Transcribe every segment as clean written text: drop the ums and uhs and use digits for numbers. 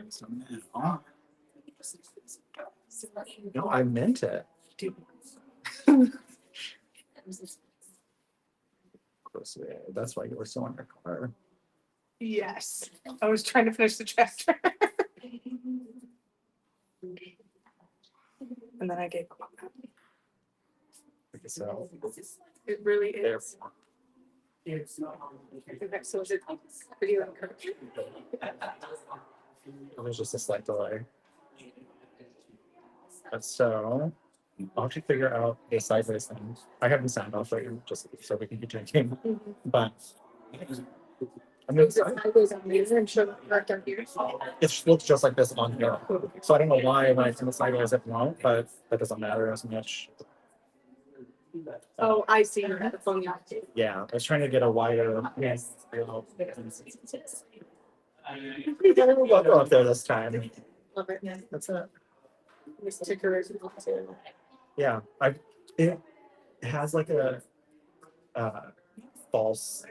So now, no, I meant it. That's why you were so in your car. Yes, I was trying to finish the chapter. And then I gave up. So It really there. is. Okay, so is it pretty encouraging? There's just a slight delay. So I'll have to figure out the sideways thing. I have the sound off right now, just so we can keep drinking. But I mean, Is it sideways on these and show it right down here? it looks just like this on here. So I don't know why when I turn the sideways it won't, but that doesn't matter as much. Oh, I see. You have the phone now. Yeah, I was trying to get a wider. Yes. We'll go up there this time. Love it. That's it. This ticker is Yeah, it has like a false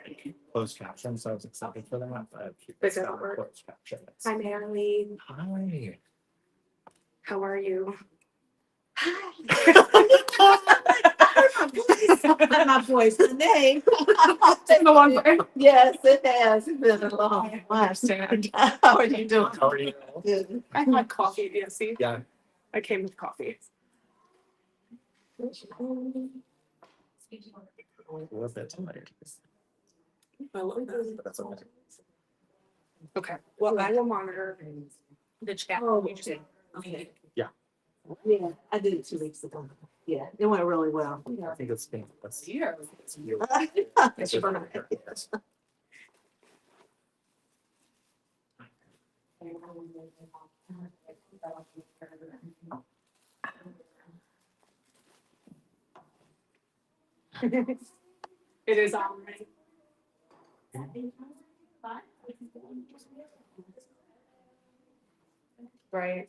closed caption, so I was excited for that, but it's doesn't not work. closed caption. Hi, Mary. Hi. How are you? My voice, the name. No longer. Yes, it has. It's been a long I time. understand. How are you doing? How are you? Good. I had coffee. Yeah, see, Yeah. I came with coffee. A little bit tired. But that's okay. Okay, well, I will monitor the chat. Oh, You just- Okay. Yeah. Yeah, I did it 2 weeks ago. Yeah, it went really well. I think it's pink. That's Yeah. it's you. It's your birthday. It is on, right? Right.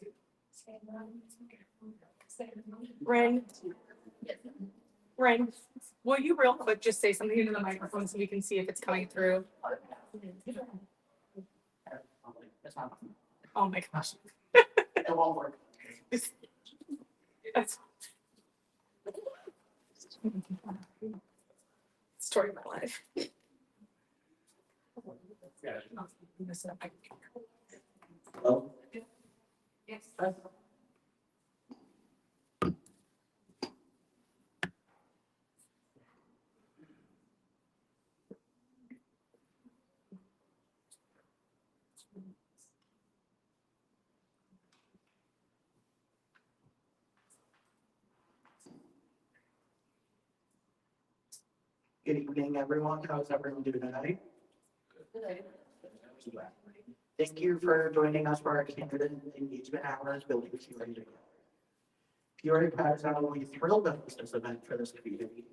Ren. Ren, will you real quick just say something into the microphone so we can see if it's coming through? Oh my gosh. It won't work. That's. Story of my life. Oh. Yes. Good evening, everyone. How's everyone doing tonight? Thank you for joining us for our candidate engagement hours building Peoria together. Peoria Pride is not only thrilled to host this event for this community,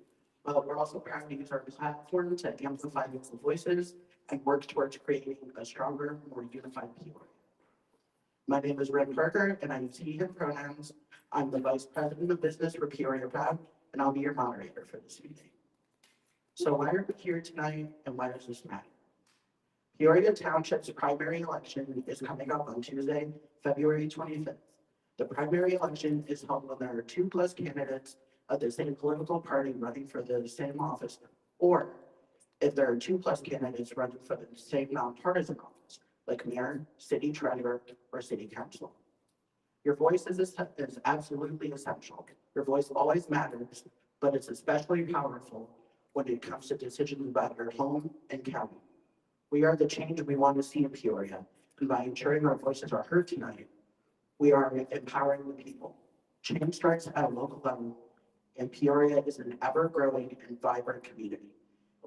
but we're also proud to use our platform to amplify local voices and work towards creating a stronger, more unified Peoria. My name is Red Parker, and I use he, him pronouns. I'm the Vice President of Business for Peoria Pride, and I'll be your moderator for this meeting. So why are we here tonight, and why does this matter? Peoria Township's primary election is coming up on Tuesday, February 25th. The primary election is held when there are 2+ candidates of the same political party running for the same office, or if there are 2+ candidates running for the same nonpartisan office, like mayor, city treasurer, or city council. Your voice is absolutely essential. Your voice always matters, but it's especially powerful when it comes to decisions about your home and county. We are the change we want to see in Peoria, and by ensuring our voices are heard tonight, we are empowering the people. Change starts at a local level, and Peoria is an ever-growing and vibrant community.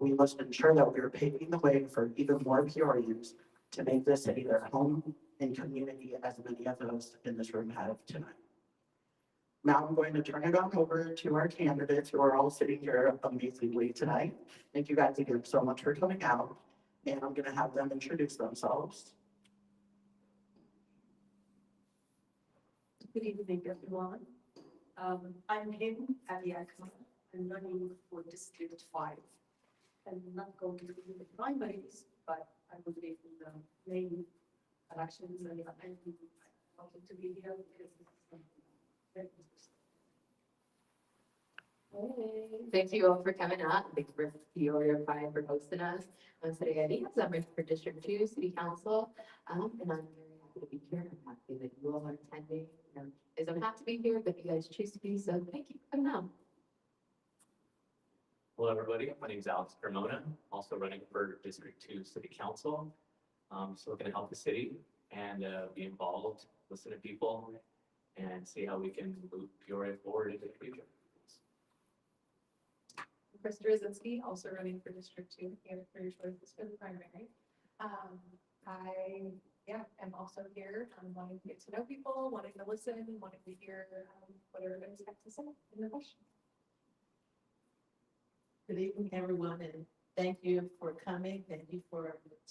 We must ensure that we are paving the way for even more Peorians to make this city their home and community, as many of us in this room have tonight. Now I'm going to turn it on over to our candidates who are all sitting here amazingly tonight. Thank you guys again so much for coming out. And I'm going to have them introduce themselves. Good evening, everyone. I'm Kim Abiakma. I'm running for District 5. I'm not going to be in the primaries, but I will be in the main elections and I'm hoping to be here because it's very interesting. Thank you all for coming out. Thanks for Peoria Pride for hosting us. I'm City Eddie, I'm running for District 2 City Council. And I'm very happy to be here. I'm happy that you all are attending. It doesn't have to be here, but you guys choose to be, so thank you for coming out. Hello, everybody. My name is Alex Carmona, also running for District 2 City Council. Just looking to help the city and be involved, listen to people, and see how we can move Peoria forward into the future. Chris Drzynski, also running for District 2, and for your choices for the primary. I'm also here, wanting to get to know people, wanting to listen, wanting to hear what everybody's got to say in the question. Good evening, everyone, and thank you for coming. Thank you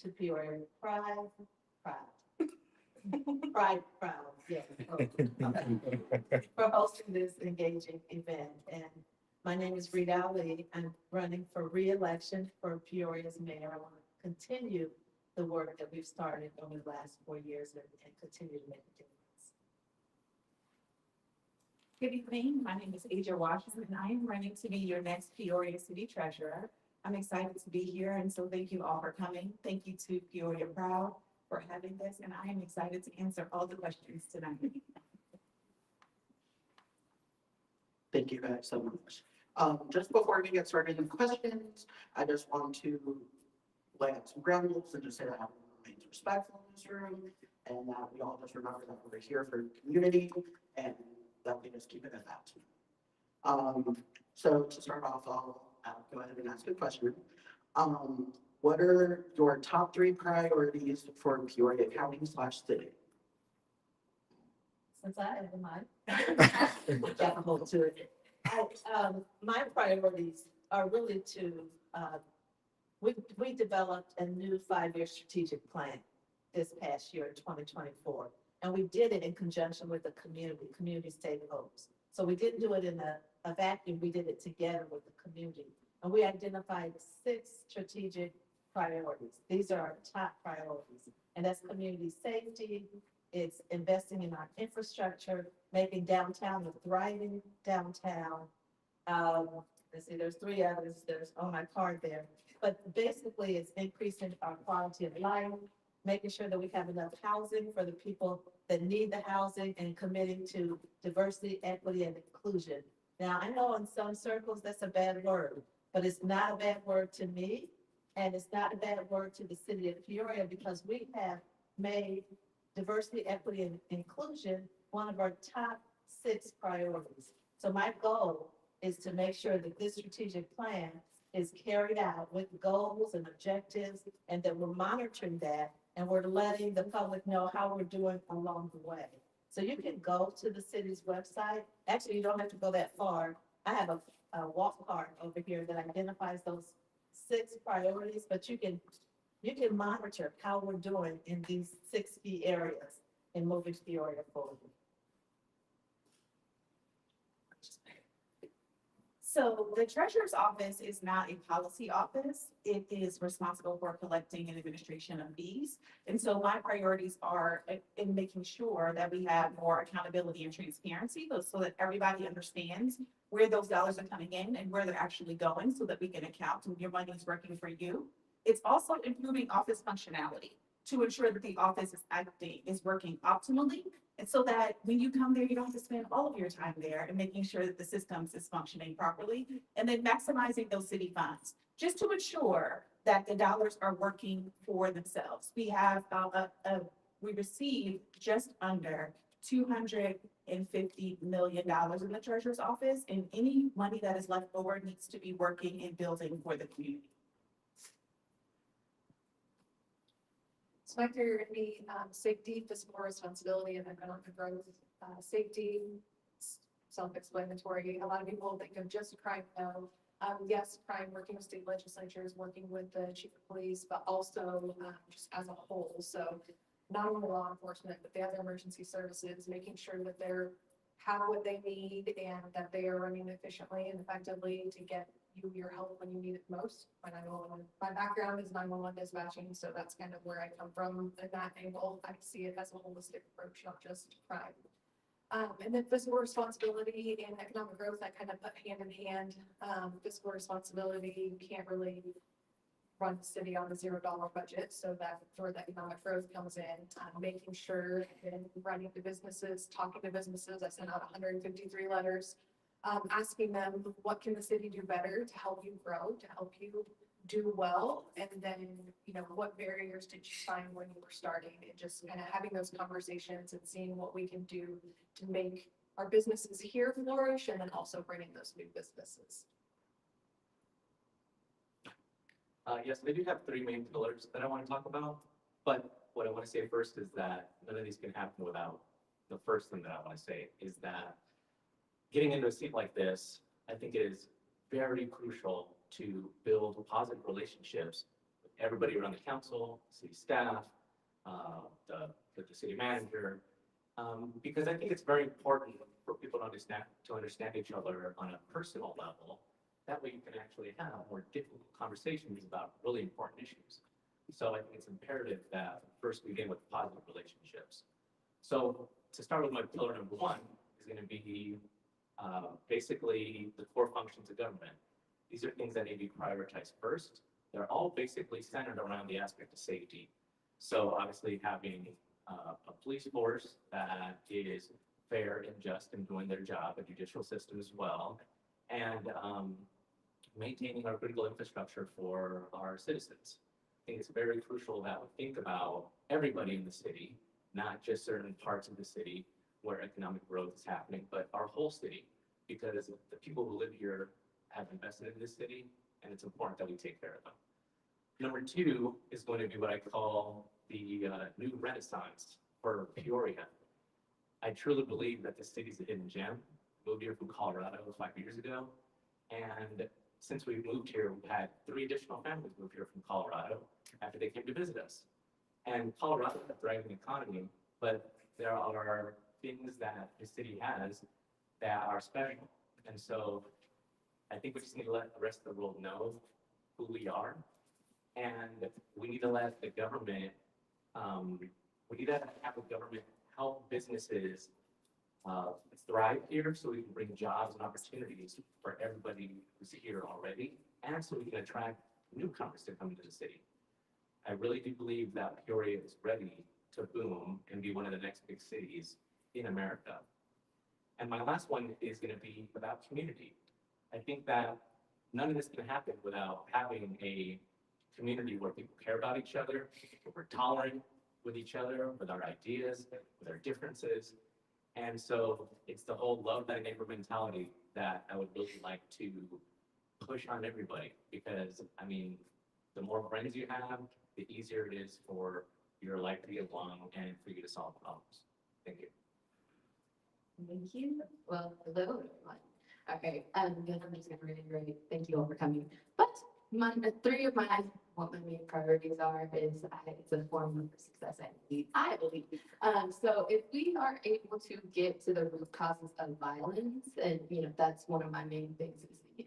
to Peoria Pride. Yeah. For hosting this engaging event. And my name is Rita Ali. I'm running for re-election for Peoria's mayor. I want to continue the work that we've started over the last 4 years and continue to make a difference. Good evening. My name is Aja Washington, and I am running to be your next Peoria City Treasurer. I'm excited to be here, and so thank you all for coming. Thank you to Peoria Proud for having this, and I am excited to answer all the questions tonight. Thank you guys so much. Just before we get started in questions, I just want to lay out some ground rules and just say that everyone remains respectful in this room and that we all just remember that we're here for the community and that we just keep it at that. So to start off, I'll go ahead and ask a question. What are your top 3 priorities for Peoria County/city? Since I have the mic, got to hold to it. My priorities are really to, we developed a new 5-year strategic plan this past year, 2024. And we did it in conjunction with the community stakeholders. So we didn't do it in a vacuum, we did it together with the community. And we identified 6 strategic priorities. These are our top priorities. And that's community safety, it's investing in our infrastructure, making downtown a thriving downtown. Let's see, there's 3 others, there's on my card there. But basically it's increasing our quality of life, making sure that we have enough housing for the people that need the housing and committing to diversity, equity, and inclusion. Now, I know in some circles that's a bad word, but it's not a bad word to me. And it's not a bad word to the city of Peoria because we have made diversity, equity, and inclusion one of our top 6 priorities. So my goal is to make sure that this strategic plan is carried out with goals and objectives and that we're monitoring that and we're letting the public know how we're doing along the way. So you can go to the city's website. Actually, you don't have to go that far. I have a walk card over here that identifies those 6 priorities, but you can monitor how we're doing in these 6 key areas in moving Peoria forward. So the treasurer's office is not a policy office. It is responsible for collecting and administration of fees. And so my priorities are in making sure that we have more accountability and transparency so that everybody understands where those dollars are coming in and where they're actually going so that we can account and your money is working for you. It's also improving office functionality to ensure that the office is working optimally. And so that when you come there, you don't have to spend all of your time there and making sure that the systems is functioning properly and then maximizing those city funds just to ensure that the dollars are working for themselves. We have, we received just under $250 million in the treasurer's office, and any money that is left over needs to be working and building for the community. So my career would be safety, fiscal responsibility, and economic growth. Safety, self-explanatory. A lot of people think of just crime. No, yes, crime, working with state legislatures, working with the chief of police, but also just as a whole. So not only law enforcement, but the other emergency services, making sure that they're have what they need and that they are running efficiently and effectively to get you your help when you need it most. My background is 911 dispatching, so that's kind of where I come from in that angle. I see it as a holistic approach, not just crime. And then fiscal responsibility and economic growth, that kind of put hand in hand. Fiscal responsibility, you can't really run the city on a $0 budget, so that's where the economic growth comes in. Making sure and running the businesses, talking to businesses. I sent out 153 letters, asking them, what can the city do better to help you grow, to help you do well? And then, what barriers did you find when you were starting? And just kind of having those conversations and seeing what we can do to make our businesses here flourish, and then also bringing those new businesses. Yes, they do have three main pillars that I want to talk about, but what I want to say first is that none of these can happen without the first thing that I want to say is that getting into a seat like this, I think it is very crucial to build positive relationships with everybody around the council, city staff, the city manager, because I think it's very important for people to understand each other on a personal level. That way you can actually have more difficult conversations about really important issues. So I think it's imperative that first we begin with positive relationships. So to start with, my pillar number one is going to be basically the core functions of government. These are things that need to be prioritized first. They're all basically centered around the aspect of safety. So obviously having a police force that is fair and just and doing their job, a judicial system as well, and maintaining our critical infrastructure for our citizens. I think it's very crucial that we think about everybody in the city, not just certain parts of the city where economic growth is happening, but our whole city, because the people who live here have invested in this city, and it's important that we take care of them. Number two is going to be what I call the new renaissance for Peoria. I truly believe that this city's a hidden gem. Moved here from Colorado 5 years ago, and since we moved here, we've had 3 additional families move here from Colorado after they came to visit us. And Colorado has a thriving economy, but there are things that the city has that are special. And so I think we just need to let the rest of the world know who we are. And we need to let the government, we need to have the government help businesses thrive here so we can bring jobs and opportunities for everybody who's here already, and so we can attract newcomers to come into the city. I really do believe that Peoria is ready to boom and be one of the next big cities in America. And my last one is going to be about community. I think that none of this can happen without having a community where people care about each other, where we're tolerant with each other, with our ideas, with our differences. And so it's the whole love thy neighbor mentality that I would really like to push on everybody, because I mean, the more friends you have, the easier it is for your life to get along and for you to solve problems. Thank you. Thank you. Well, hello, everyone. Okay, then I'm just gonna reiterate, thank you all for coming. But three of what my main priorities are is it's a form of success, I believe. So if we are able to get to the root causes of violence, and that's one of my main things is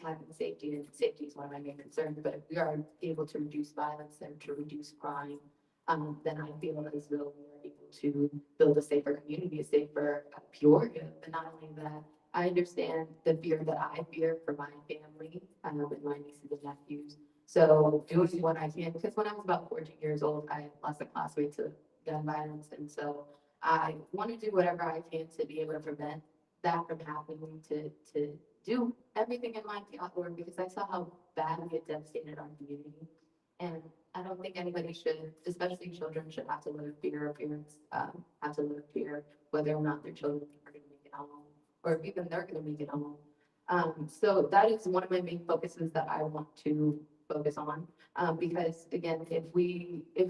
having safety, and safety is one of my main concerns. But if we are able to reduce violence and to reduce crime, then I feel as though we're able to build a safer community, a safer Peoria. But not only that, I understand the fear that I fear for my family and my nieces and nephews. So doing what I can, because when I was about 14 years old, I lost a classmate to gun violence. And so I want to do whatever I can to be able to prevent that from happening, to do everything in my power, because I saw how badly it devastated our community. And I don't think anybody should, especially children, should have to live fear, or parents have to live fear, whether or not their children are going to make it home, or if even they're going to make it home. So that is one of my main focuses that I want to focus on, because again, if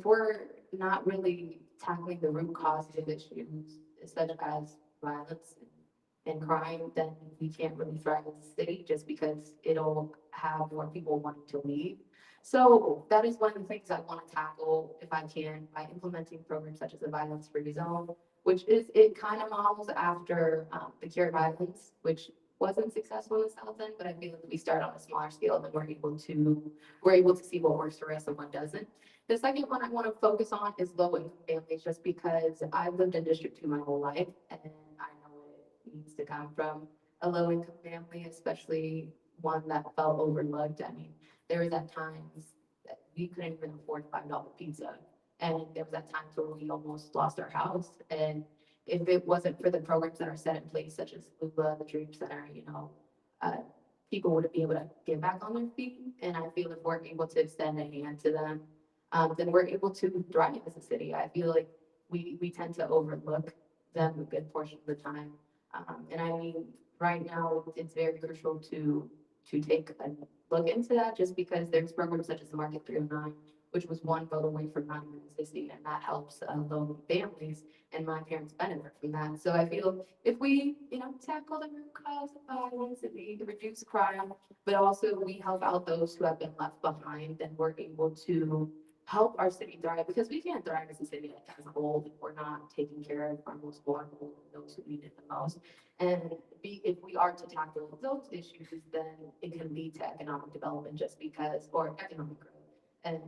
we're not really tackling the root causes of issues, such as violence and crime, then we can't really thrive as a city, just because it'll have more people wanting to leave. So that is one of the things I want to tackle, if I can, by implementing programs such as a violence-free zone, which is, it kind of models after the Cure of Islands, which wasn't successful in the South End, but I feel like we start on a smaller scale and then we're able to see what works for us and what doesn't. The second one I want to focus on is low income families, just because I've lived in District 2 my whole life and I know what it means to come from a low income family, especially one that felt overlooked. I mean, there was at times that we couldn't even afford $5 pizza. And there was at times where we almost lost our house. And if it wasn't for the programs that are set in place, such as LULA, the Dream Center, uh, people wouldn't be able to get back on their feet. And I feel if we're able to extend a hand to them, then we're able to thrive as a city. I feel like we tend to overlook them a good portion of the time. And I mean, right now, it's very crucial to take a look into that, just because there's programs such as the Market 309, which was one vote away from not even existing, and that helps low families, and my parents benefit from that. So I feel if we, tackle the root cause of violence and we reduce crime, but also we help out those who have been left behind, then we're able to help our city thrive, because we can't thrive as a city as a whole if we're not taking care of our most vulnerable, those who need it the most. And if we are to tackle those issues, then it can lead to economic development, just because, or economic growth. And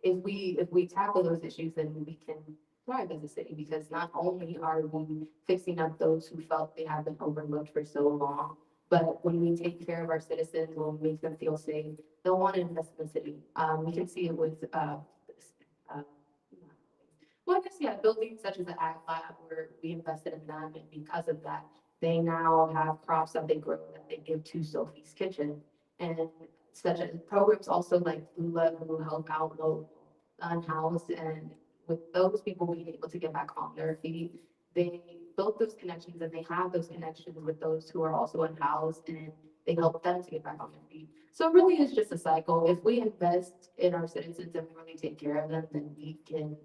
if we tackle those issues, then we can thrive as a city, because not only are we fixing up those who felt they have been overlooked for so long, but when we take care of our citizens, when we make them feel safe, they'll want to invest in the city. We can see it with, well, I guess, yeah, buildings such as the Ag Lab, where we invested in them, and because of that, they now have crops that they grow that they give to Sophie's Kitchen. And such as programs also like LULA, who help out low unhoused, and with those people being able to get back on their feet, they built those connections, and they have those connections with those who are also unhoused, and they help them to get back on their feet. So it really is just a cycle. If we invest in our citizens and we really take care of them, then we can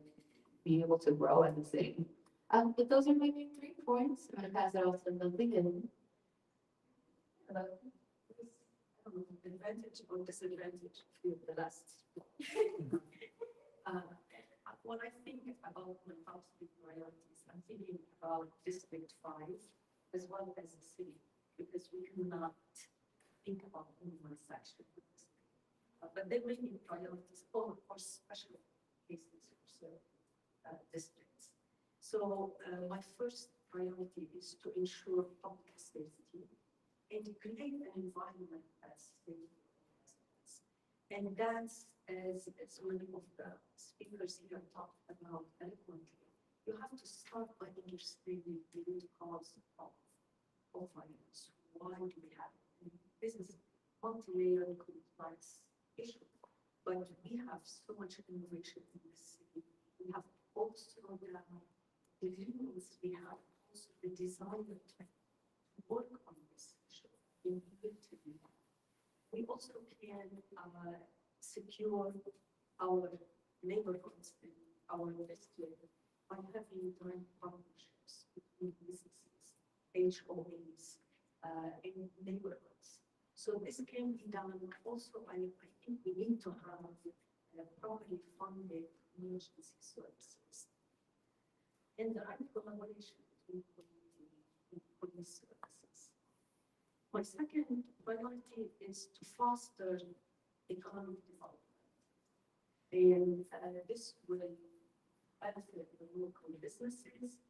be able to grow as a city. But those are my main 3 points. I'm gonna pass it off to Lily and Advantage or disadvantage of the last. Uh, When I think about my housing priorities, I'm thinking about District 5 as well as the city, because we cannot think about only one section. But there may be priorities, or of course, special cases, so districts. So my first priority is to ensure public safety and to create an environment that's safe for residents. And that's, as many of the speakers here talked about eloquently, you have to start by understanding the root cause of violence. Why do we have it? This is multi-layered complex issue, but we have so much innovation in this city. We have also the views, we have also the desire to work on this issue individually. We also can secure our neighborhoods and our district by having joint partnerships between businesses, HOAs, and neighborhoods. So this can be done also. I think we need to have properly funded emergency services and the right collaboration between community and police services. My second priority is to foster economic development. And this will benefit the local businesses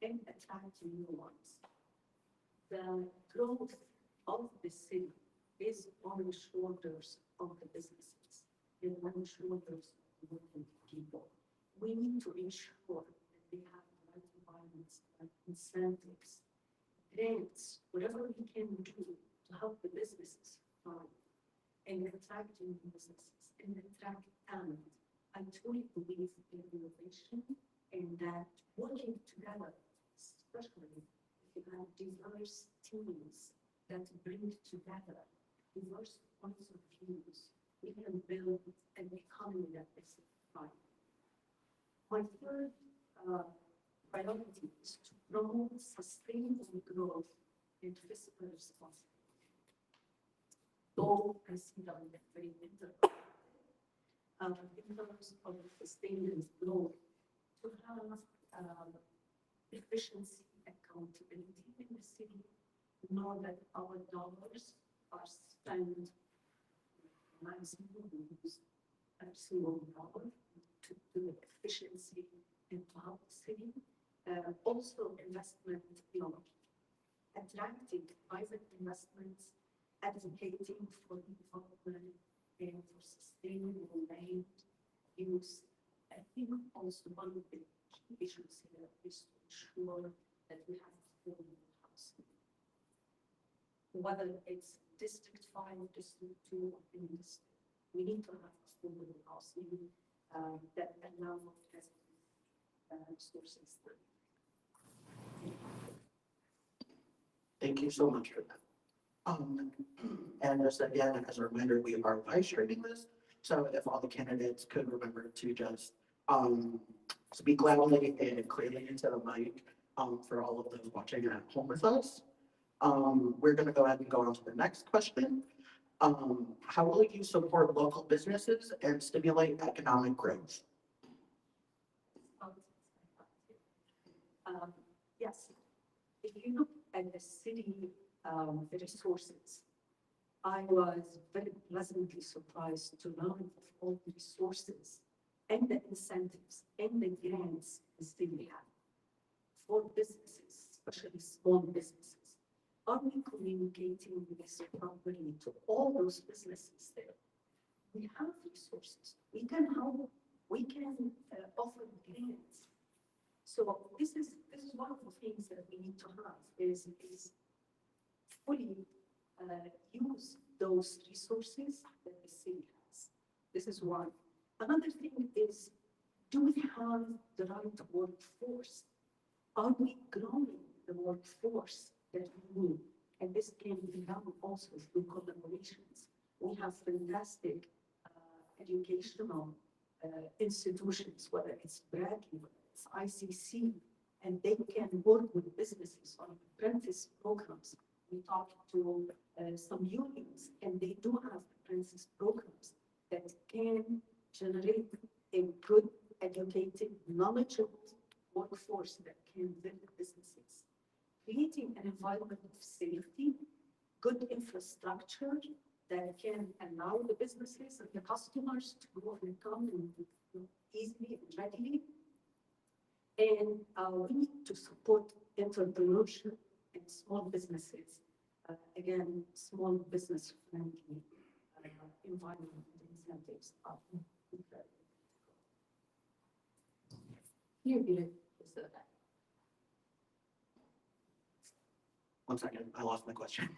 and attract new ones. The growth of the city is on the shoulders of the businesses and on the shoulders of the working people. We need to ensure that they have the right environments, the right incentives, grants, whatever we can do to help the businesses thrive and attract new businesses and attract talent. I truly believe in innovation and that working together, especially if you have diverse teams that bring together diverse points of views, we can build an economy that is thriving. My third priority is to promote sustainable growth and fiscal responsibility. Though I see them very integral. In terms of sustainable growth, to have efficiency, accountability in the city, know that our dollars are spent maximum use every single dollar to do efficiency into our city. Also investment, attracting private investments, advocating for development and for sustainable land use. I think also one of the key issues here is to ensure that we have affordable housing. Whether it's District 5, District 2, or in District, we need to have affordable housing that allow has resources. Thank you so much for that. And just again, as a reminder, we are live streaming this. So if all the candidates could remember to just speak loudly and clearly into the mic for all of those watching at home with us. We're going to go ahead and go on to the next question. How will you support local businesses and stimulate economic growth? Yes, if you look at the city resources, I was very pleasantly surprised to learn of all the resources and the incentives and the grants the city have for businesses, especially small businesses. Are we communicating this properly to all those businesses there? We have resources. We can help. We can offer grants. So this is one of the things that we need to have is fully use those resources that the city has. This is one. Another thing is, do we have the right workforce? Are we growing the workforce that we need? And this can be done also through collaborations. We have fantastic educational institutions, whether it's Bradley, whether it's ICC, and they can work with businesses on apprentice programs. We talked to some unions, and they do have apprentice programs that can generate a good, educated, knowledgeable workforce that can build businesses. Creating an environment of safety, good infrastructure that can allow the businesses and the customers to go and come and easily and readily. And we need to support entrepreneurship and small businesses. Again, small business friendly environment incentives are incredible. You repeat it, just so that. 1 second, I lost my question.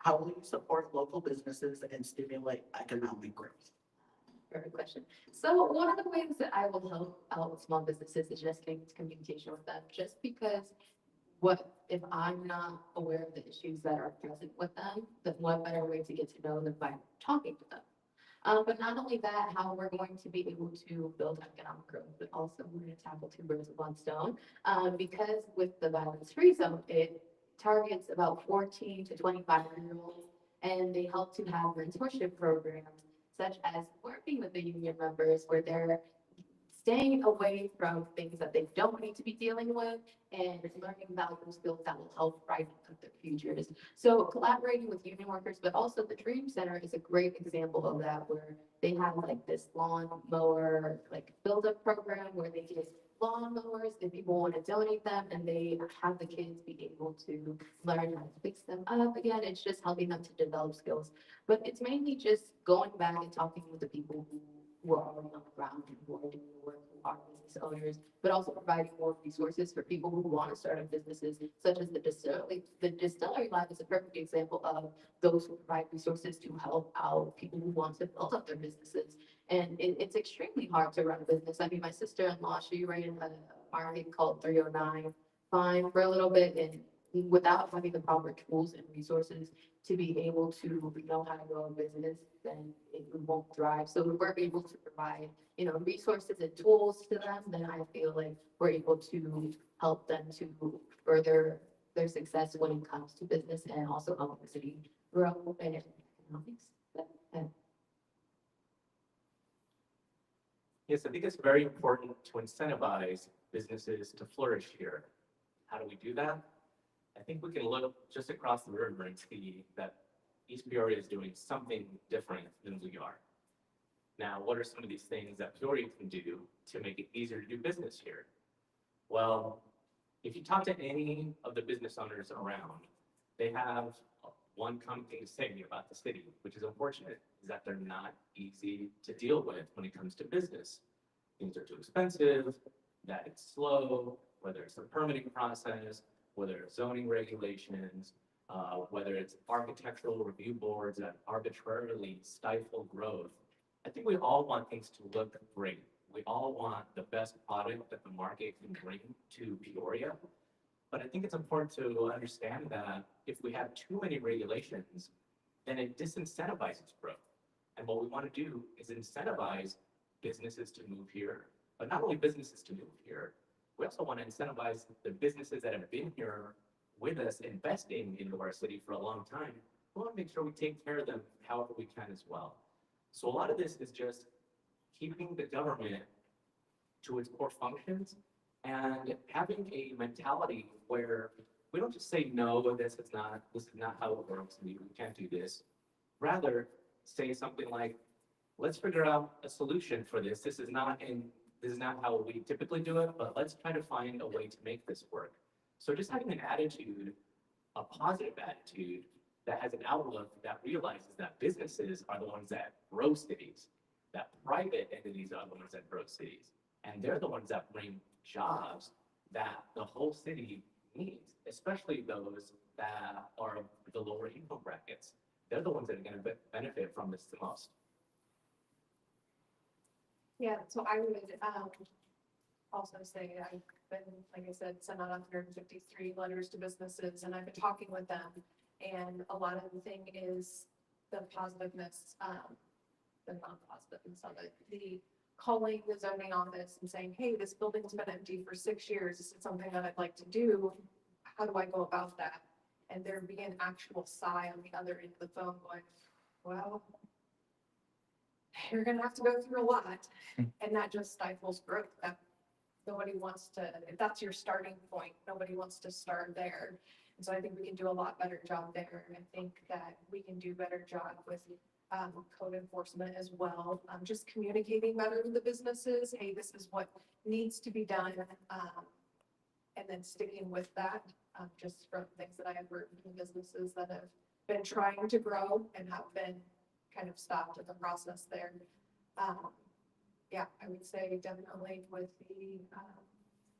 How will you support local businesses and stimulate economic growth? Perfect question. So one of the ways that I will help out small businesses is just getting into communication with them, just because if I'm not aware of the issues that are present with them, then what better way to get to know them by talking to them. But not only that, how we're going to be able to build economic growth, but also we're going to tackle 2 birds with 1 stone. Because with the violence-free zone, it targets about 14 to 25-year-olds, and they help to have mentorship programs, such as working with the union members where they're staying away from things that they don't need to be dealing with and learning valuable skills that will help brighten up their futures. So collaborating with union workers, but also the Dream Center is a great example of that, where they have like this lawn mower like build-up program where they get lawn mowers and people want to donate them, and they have the kids be able to learn how to fix them up. Again, it's just helping them to develop skills, but it's mainly just going back and talking with the people who are already on the ground and who are doing the work, who are business owners, but also providing more resources for people who want to start up businesses, such as the distillery. The distillery lab is a perfect example of those who provide resources to help out people who want to build up their businesses. And it's extremely hard to run a business. I mean, my sister-in-law, she ran a market called 309 Fine for a little bit, and without having the proper tools and resources to be able to know how to grow a business, then it won't thrive. So if we're able to provide, resources and tools to them, then I feel like we're able to help them to further their success when it comes to business, and also help the city grow and economics. Yes, I think it's very important to incentivize businesses to flourish here. How do we do that? I think we can look just across the river and see that East Peoria is doing something different than we are. Now, what are some of these things that Peoria can do to make it easier to do business here? Well, if you talk to any of the business owners around, they have one common thing to say about the city, which is unfortunate, is that they're not easy to deal with when it comes to business. Things are too expensive, that it's slow, whether it's the permitting process, whether it's zoning regulations, whether it's architectural review boards that arbitrarily stifle growth. I think we all want things to look great. We all want the best product that the market can bring to Peoria. But I think it's important to understand that if we have too many regulations, then it disincentivizes growth. And what we want to do is incentivize businesses to move here, but not only businesses to move here, we also want to incentivize the businesses that have been here with us, investing into our city for a long time. We want to make sure we take care of them however we can as well. So a lot of this is just keeping the government to its core functions and having a mentality where we don't just say, no, this is not how it works, and we can't do this. Rather, say something like, let's figure out a solution for this. This is not how we typically do it, but let's try to find a way to make this work. So just having an attitude, a positive attitude that has an outlook that realizes that businesses are the ones that grow cities, that private entities are the ones that grow cities, and they're the ones that bring jobs that the whole city needs, especially those that are the lower income brackets. They're the ones that are going to benefit from this the most. Yeah, so I would also say I've been, like I said, sent out 153 letters to businesses, and I've been talking with them. And a lot of the thing is the positiveness, the non-positiveness of it. The calling the zoning office and saying, hey, this building's been empty for 6 years. This is something that I'd like to do. How do I go about that? And there be an actual sigh on the other end of the phone going, well, you're gonna have to go through a lot. And that just stifles growth. That nobody wants to, if that's your starting point, nobody wants to start there. And so I think we can do a lot better job there. And I think that we can do better job with code enforcement as well. Just communicating better to the businesses. Hey, this is what needs to be done. And then sticking with that, just from things that I have heard from businesses that have been trying to grow and have been kind of stopped in the process there. Yeah, I would say definitely with the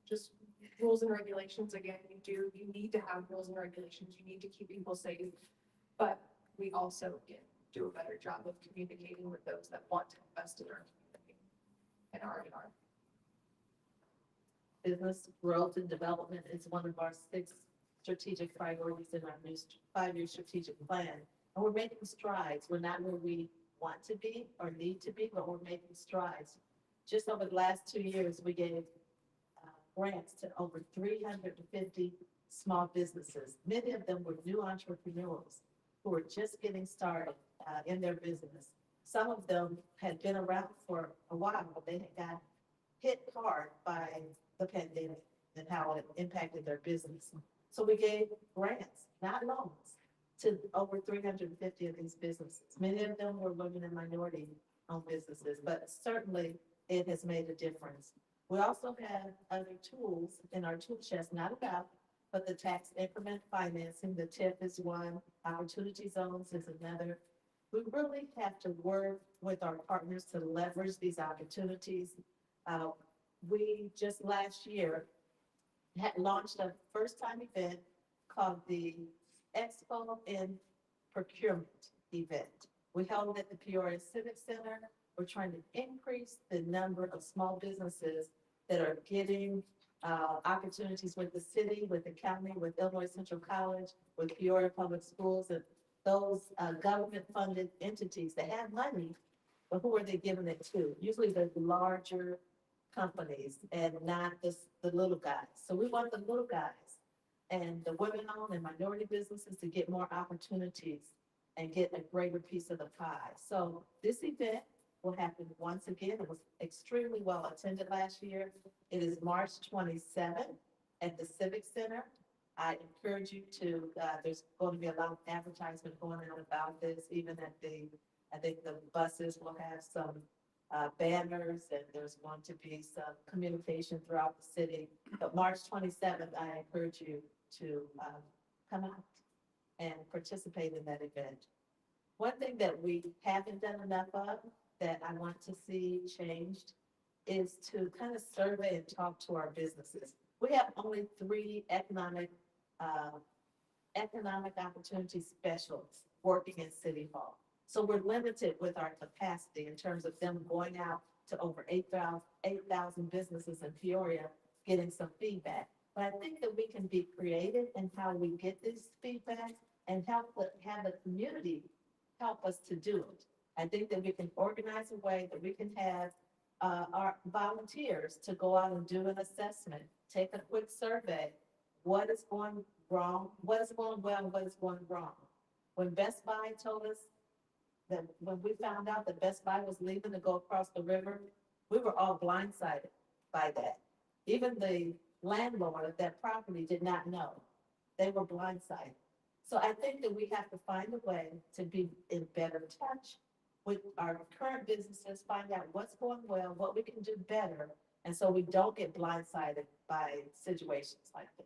just rules and regulations. Again, you need to have rules and regulations. You need to keep people safe, but we also can do a better job of communicating with those that want to invest in our community and our Business growth and development is one of our 6 strategic priorities in our new 5-year strategic plan. And we're making strides. We're not where we want to be or need to be, but we're making strides. Just over the last 2 years, we gave grants to over 350 small businesses. Many of them were new entrepreneurs who were just getting started in their business. Some of them had been around for a while, but they had got hit hard by the pandemic and how it impacted their business. So we gave grants, not loans, to over 350 of these businesses. Many of them were women and minority-owned businesses, but certainly it has made a difference. We also have other tools in our tool chest, not about, but the tax increment financing, the TIF is one, opportunity zones is another. We really have to work with our partners to leverage these opportunities. We just last year had launched a first-time event called the Expo in Procurement event. We held it at the Peoria Civic Center. We're trying to increase the number of small businesses that are getting opportunities with the city, with the county, with Illinois Central College, with Peoria Public Schools, and those government-funded entities that have money, but who are they giving it to? Usually the larger companies and not the little guys. So we want the little guys and the women-owned and minority businesses to get more opportunities and get a greater piece of the pie. So this event will happen once again. It was extremely well attended last year. It is March 27th at the Civic Center. I encourage you to, there's going to be a lot of advertisement going out about this, even at I think the buses will have some banners, and there's going to be some communication throughout the city. But March 27th, I encourage you to come out and participate in that event. One thing that we haven't done enough of that I want to see changed is to kind of survey and talk to our businesses. We have only 3 economic opportunity specialists working in City Hall. So we're limited with our capacity in terms of them going out to over 8,000 businesses in Peoria, getting some feedback. But I think that we can be creative in how we get this feedback and have the community help us to do it. I think that we can organize a way that we can have our volunteers to go out and do an assessment, take a quick survey. What is going wrong? What is going well? What is going wrong? When Best Buy told us that when we found out that Best Buy was leaving to go across the river, we were all blindsided by that. Even the landlord of that property did not know. They were blindsided. So I think that we have to find a way to be in better touch with our current businesses, find out what's going well, what we can do better, and so we don't get blindsided by situations like this.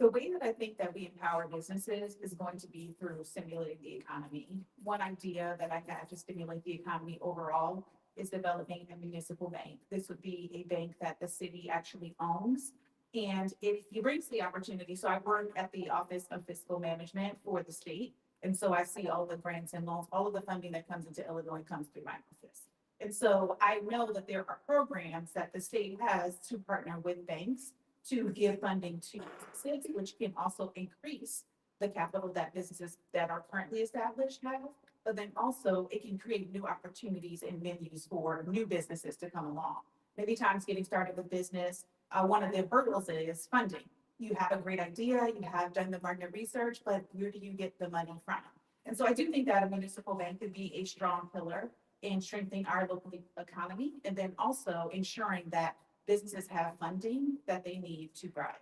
The way that I think that we empower businesses is going to be through stimulating the economy. One idea that I have to stimulate the economy overall is developing a municipal bank. This would be a bank that the city actually owns. And it brings the opportunity. So I work at the Office of Fiscal Management for the state. And so I see all the grants and loans, all of the funding that comes into Illinois comes through my office. And so I know that there are programs that the state has to partner with banks to give funding to businesses, which can also increase the capital that businesses that are currently established have. But then also it can create new opportunities and venues for new businesses to come along. Many times getting started with business, one of the hurdles is funding. You have a great idea, you have done the market research, but where do you get the money from? And so I do think that a municipal bank could be a strong pillar in strengthening our local economy, and then also ensuring that businesses have funding that they need to thrive.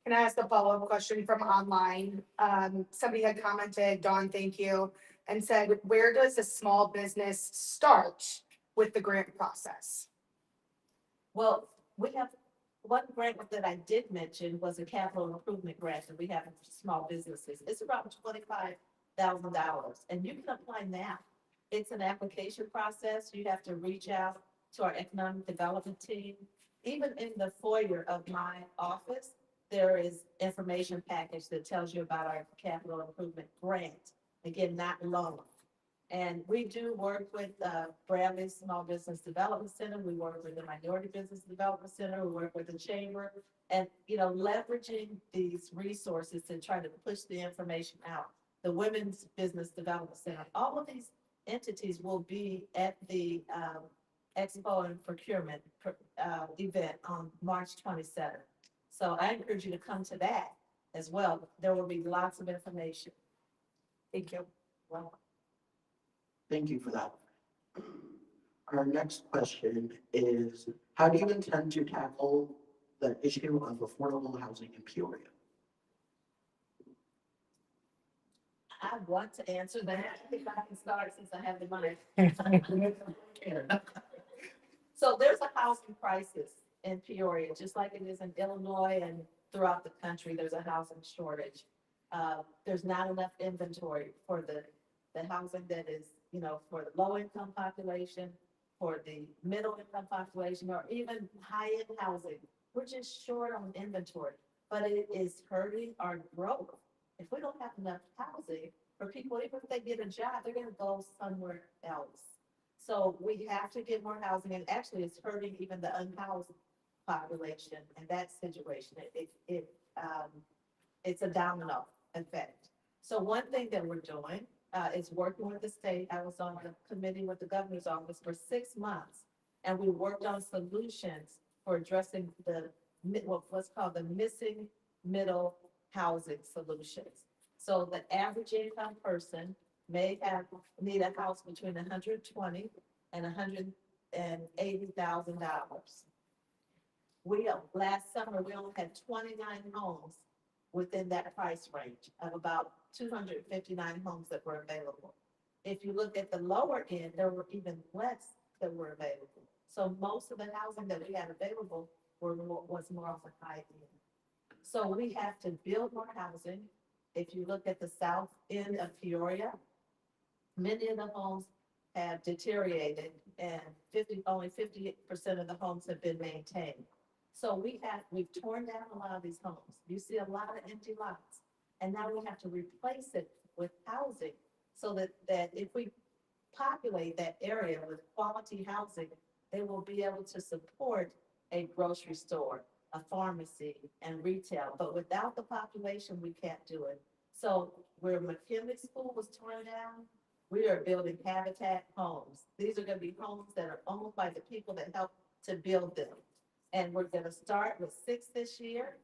Can I ask a follow-up question from online? Somebody had commented, Dawn, thank you, and said, where does a small business start with the grant process? Well, we have one grant that I did mention was a capital improvement grant that we have for small businesses. It's around $25,000, and you can apply now. It's an application process. You have to reach out to our economic development team. Even in the foyer of my office, there is information package that tells you about our capital improvement grant. Again, not loan. And we do work with Bradley Small Business Development Center. We work with the Minority Business Development Center. We work with the Chamber. And, leveraging these resources to try to push the information out. The Women's Business Development Center, all of these entities will be at the Expo and Procurement event on March 27th. So I encourage you to come to that as well. There will be lots of information. Thank you. Well, Thank you for that. Our next question is, how do you intend to tackle the issue of affordable housing in Peoria? I want to answer that. I think I can start since I have the money. So there's a housing crisis in Peoria, just like it is in Illinois and throughout the country. There's a housing shortage. There's not enough inventory for the housing that is, for the low income population, for the middle income population, or even high end housing. We're just short on inventory, but it is hurting our growth. If we don't have enough housing for people, even if they get a job, they're going to go somewhere else. So we have to get more housing, and actually it's hurting even the unhoused population in that situation. It's a domino effect. So one thing that we're doing is working with the state. I was on the committee with the governor's office for 6 months, and we worked on solutions for addressing what's called the missing middle housing solutions. So the average income person need a house between $120,000 and $180,000. Last summer, we only had 29 homes within that price range of about 259 homes that were available. If you look at the lower end, there were even less that were available. So most of the housing that we had available was more of the high end. So we have to build more housing. If you look at the south end of Peoria, many of the homes have deteriorated and only 50% of the homes have been maintained. So we've torn down a lot of these homes. You see a lot of empty lots. And now we have to replace it with housing so that if we populate that area with quality housing, they will be able to support a grocery store, a pharmacy, and retail. But without the population, we can't do it. So where McKinley School was torn down, we are building Habitat homes. These are going to be homes that are owned by the people that helped to build them. And we're going to start with 6 this year,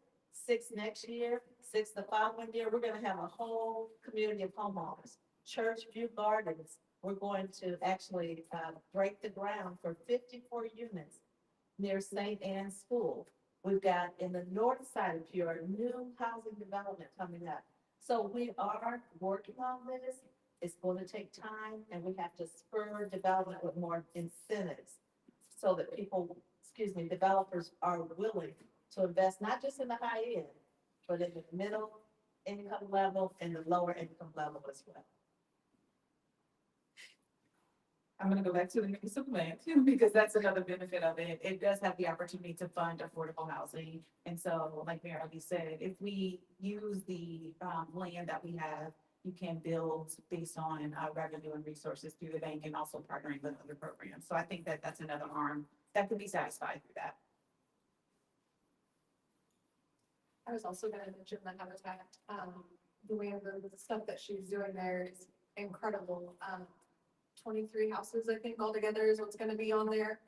6 next year, 6 the following year. We're going to have a whole community of homeowners. Church View Gardens, we're going to actually break the ground for 54 units near St. Anne's School. We've got in the north side of Peoria, new housing development coming up. So we are working on this. It's going to take time, and we have to spur development with more incentives so that developers are willing to invest not just in the high end, but in the middle income level and the lower income level as well. I'm gonna go back to the municipal land because that's another benefit of it. It does have the opportunity to fund affordable housing. And so, like Mayor Abby said, if we use the land that we have, you can build based on revenue and resources through the bank and also partnering with other programs. So I think that that's another arm that could be satisfied through that. I was also gonna mention the Habitat, the way the stuff that she's doing there is incredible. 23 houses, I think, altogether is what's gonna be on there.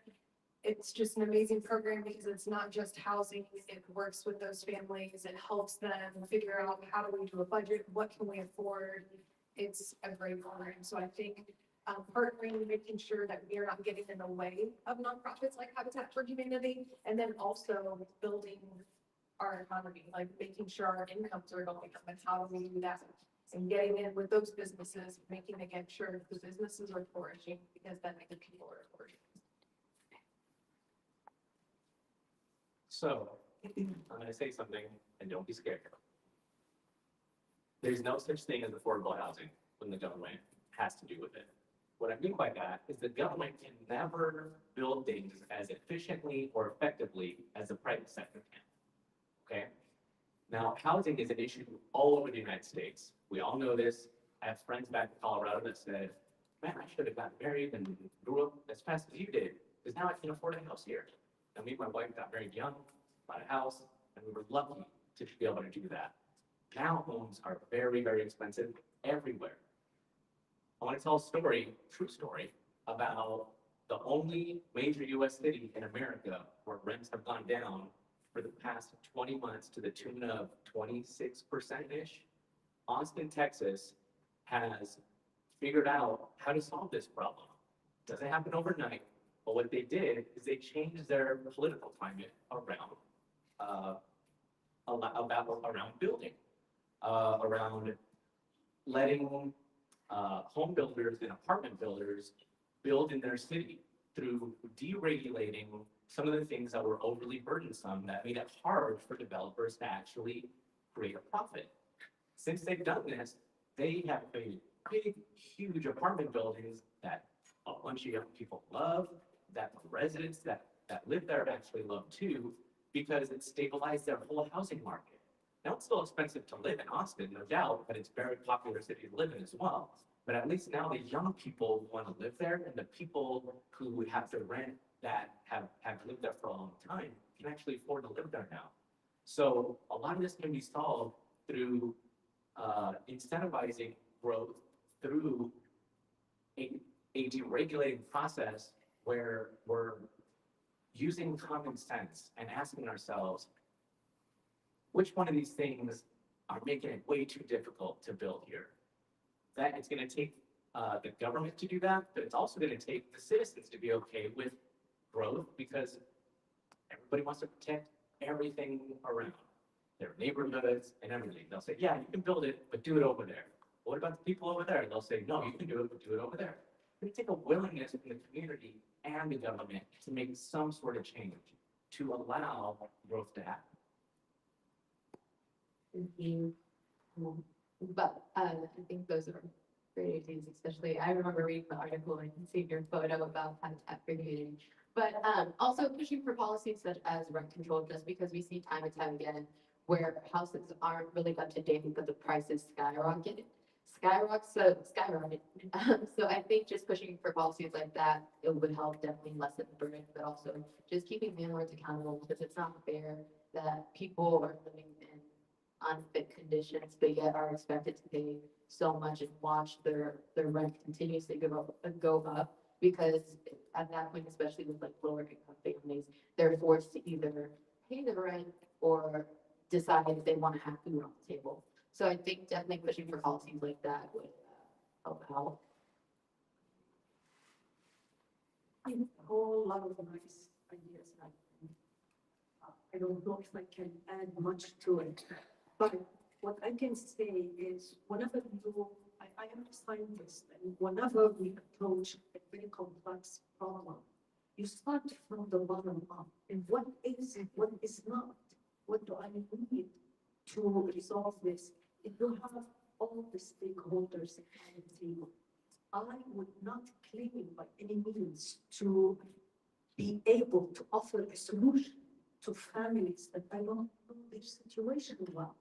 It's just an amazing program because it's not just housing, it works with those families, it helps them figure out how do we do a budget, what can we afford. It's a great program, so I think partnering, making sure that we are not getting in the way of nonprofits like Habitat for Humanity, and then also building our economy, like making sure our incomes are going up, and how do we do that? And getting in with those businesses, making again sure the businesses are flourishing, because then the people are flourishing. So, I'm gonna say something, and don't be scared. There's no such thing as affordable housing when the government has to do with it. What I mean by that is the government can never build things as efficiently or effectively as the private sector can. Okay? Now, housing is an issue all over the United States. We all know this. I have friends back in Colorado that said, man, I should have gotten married and grew up as fast as you did, because now I can afford a house here. And me and my wife got married young, bought a house, and we were lucky to be able to do that. Now homes are very, very expensive everywhere. I want to tell a story, true story, about the only major US city in America where rents have gone down for the past 20 months to the tune of 26%-ish. Austin, Texas has figured out how to solve this problem. Doesn't happen overnight, but what they did is they changed their political climate around building, around letting home builders and apartment builders build in their city through deregulating some of the things that were overly burdensome that made it hard for developers to actually create a profit. Since they've done this, they have made big, huge apartment buildings that a bunch of young people love, that the residents that live there actually love too, because it stabilized their whole housing market. Now, it's still expensive to live in Austin, no doubt, but it's a very popular city to live in as well. But at least now the young people want to live there, and the people who have to rent that have lived there for a long time can actually afford to live there now. So a lot of this can be solved through incentivizing growth through a deregulating process where we're using common sense and asking ourselves, which one of these things are making it way too difficult to build here. That it's gonna take, the government to do that, but it's also gonna take the citizens to be okay with growth, because everybody wants to protect everything around their neighborhoods and everything. They'll say, yeah, you can build it, but do it over there. What about the people over there? They'll say, no, you can do it, but do it over there. It's gonna take a willingness in the community and the government to make some sort of change to allow growth to happen. Thank you. But I think those are great ideas, especially, I remember reading the article and seeing your photo about Habitat for Humanity. But also pushing for policies such as rent control, just because we see time and time again where houses aren't really up to date because the prices skyrocket. So I think just pushing for policies like that, it would help definitely lessen the burden, but also just keeping landlords accountable, because it's not fair that people are living in unfit conditions, but yet are expected to pay so much and watch their rent continuously go up, because at that point, especially with like lower income families, they're forced to either pay the rent or decide if they want to have food on the table. So I think definitely pushing for policies like that would help out. I have a whole lot of nice ideas. And I don't know if I can add much to it, but what I can say is whenever I am a scientist, and whenever we approach a very complex problem, you start from the bottom up. And what is not? What do I need to resolve this? If you have all the stakeholders at the table, I would not claim by any means to be able to offer a solution to families that I don't know their situation well.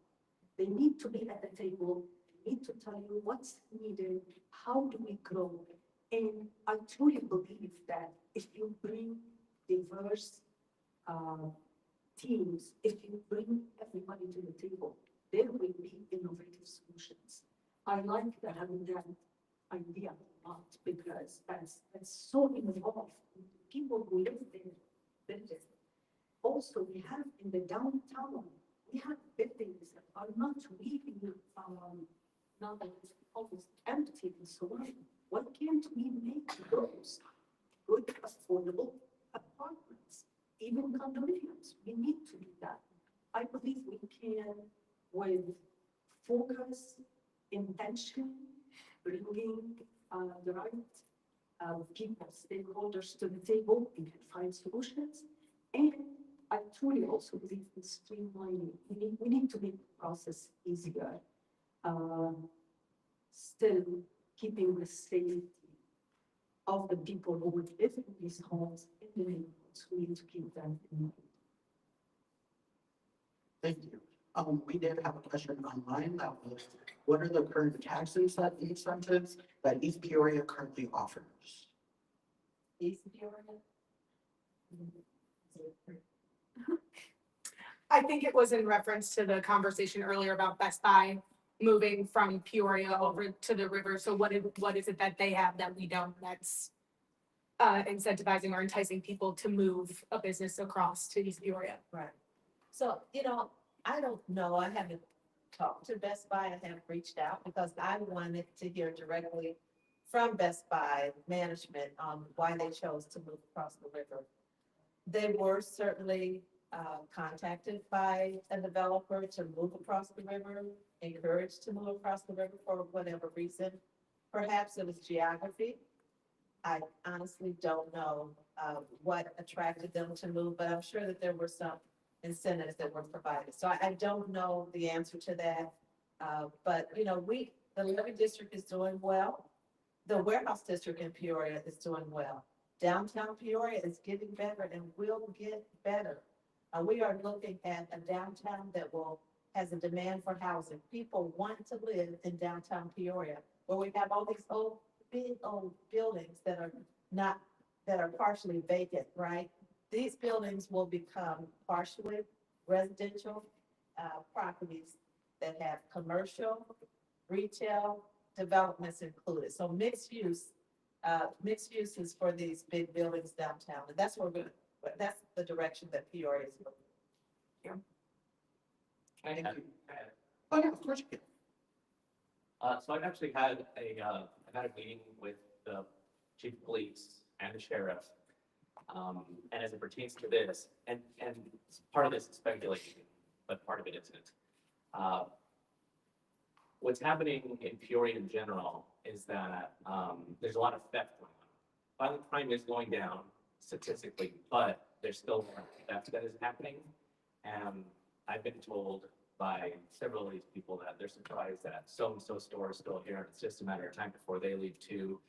They need to be at the table, they need to tell you what's needed, how do we grow? And I truly believe that if you bring diverse teams, if you bring everybody to the table, there will be innovative solutions. I like that having that idea a lot, because that's so involved. People who live there, live there. Also, we have in the downtown, we have buildings that are not really, not almost empty and so on. Why can't we make those good, affordable apartments, even condominiums? We need to do that. I believe we can, with focus, intention, bringing the right people, stakeholders to the table, we can find solutions. And I truly also believe in streamlining. We need to make the process easier. Still keeping the safety of the people who would live in these homes in the neighborhoods. We need to keep them in mind. Thank you. We did have a question online that was, what are the current tax incentives that East Peoria currently offers? East Peoria? I think it was in reference to the conversation earlier about Best Buy moving from Peoria over to the river. So what is it that they have that we don't, that's incentivizing or enticing people to move a business across to East Peoria? Right. So, I don't know. I haven't talked to Best Buy. I have reached out because I wanted to hear directly from Best Buy management on why they chose to move across the river. They were certainly contacted by a developer to move across the river, encouraged to move across the river for whatever reason. Perhaps it was geography. I honestly don't know what attracted them to move, but I'm sure that there were some incentives that were provided. So I don't know the answer to that. But the Levy District is doing well. The warehouse district in Peoria is doing well. Downtown Peoria is getting better and will get better. We are looking at a downtown that has a demand for housing. People want to live in downtown Peoria, where we have all these big old buildings that are partially vacant, right? These buildings will become partially residential properties that have commercial, retail developments included. So mixed use is for these big buildings downtown, and that's that's the direction that Peoria is moving. Can I add? Oh, yeah, of course you can. So I've actually had I've had a meeting with the chief of police and the sheriff. And as it pertains to this, and part of this is speculation, but part of it isn't. What's happening in Peoria in general is that, there's a lot of theft going on. Violent crime is going down statistically, but there's still more theft that is happening. And I've been told by several of these people that they're surprised that so-and-so store is still here. It's just a matter of time before they leave too.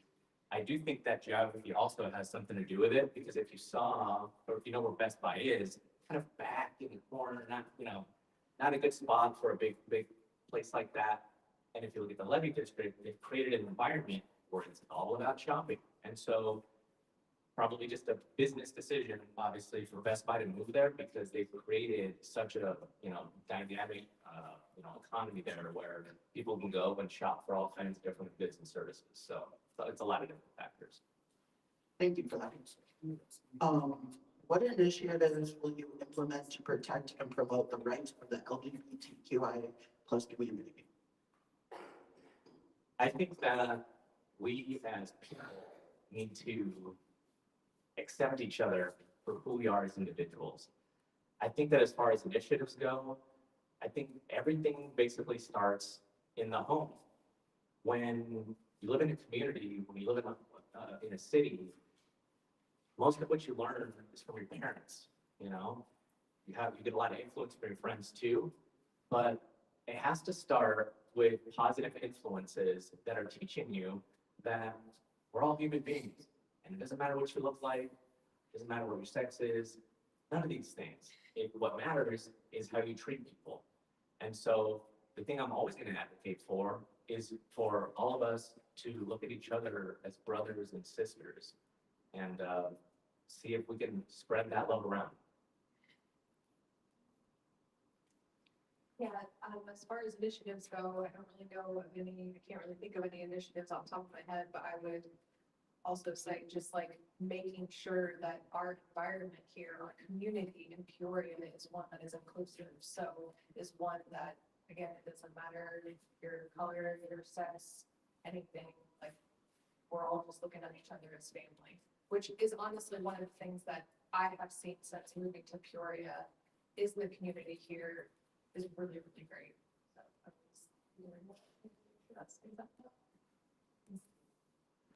I do think that geography also has something to do with it, because if you saw, or if you know where Best Buy is, kind of back in the corner, not, not a good spot for a big place like that. And if you look at the Levy District, they've created an environment where it's all about shopping. And so probably just a business decision, obviously, for Best Buy to move there, because they've created such a, dynamic, economy there where people can go and shop for all kinds of different goods and services. So it's a lot of different factors. Thank you for that. What initiatives will you implement to protect and promote the rights of the LGBTQIA plus community? I think that we as people need to accept each other for who we are as individuals. I think that as far as initiatives go, I think everything basically starts in the home. When you live in a community, when you live in a city, most of what you learn is from your parents. You get a lot of influence from your friends too, but it has to start with positive influences that are teaching you that we're all human beings, and it doesn't matter what you look like, it doesn't matter what your sex is, none of these things. What matters is how you treat people. And so the thing I'm always going to advocate for is for all of us to look at each other as brothers and sisters, and see if we can spread that love around. Yeah, as far as initiatives go, I don't really know of any, I can't really think of any initiatives off the top of my head, but I would also say just like making sure that our environment here, our community in Peoria is one that is inclusive. So is one that, again, it doesn't matter your color, your sex, anything, like we're all just looking at each other as family, which is honestly one of the things that I have seen since moving to Peoria is the community here is really, really great. So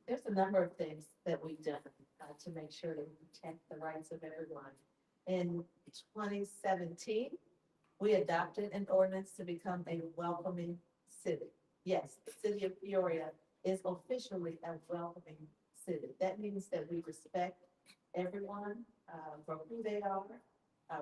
There's a number of things that we've done to make sure that we protect the rights of everyone. In 2017, we adopted an ordinance to become a welcoming city. Yes, the city of Peoria is officially a welcoming city. That means that we respect everyone for who they are,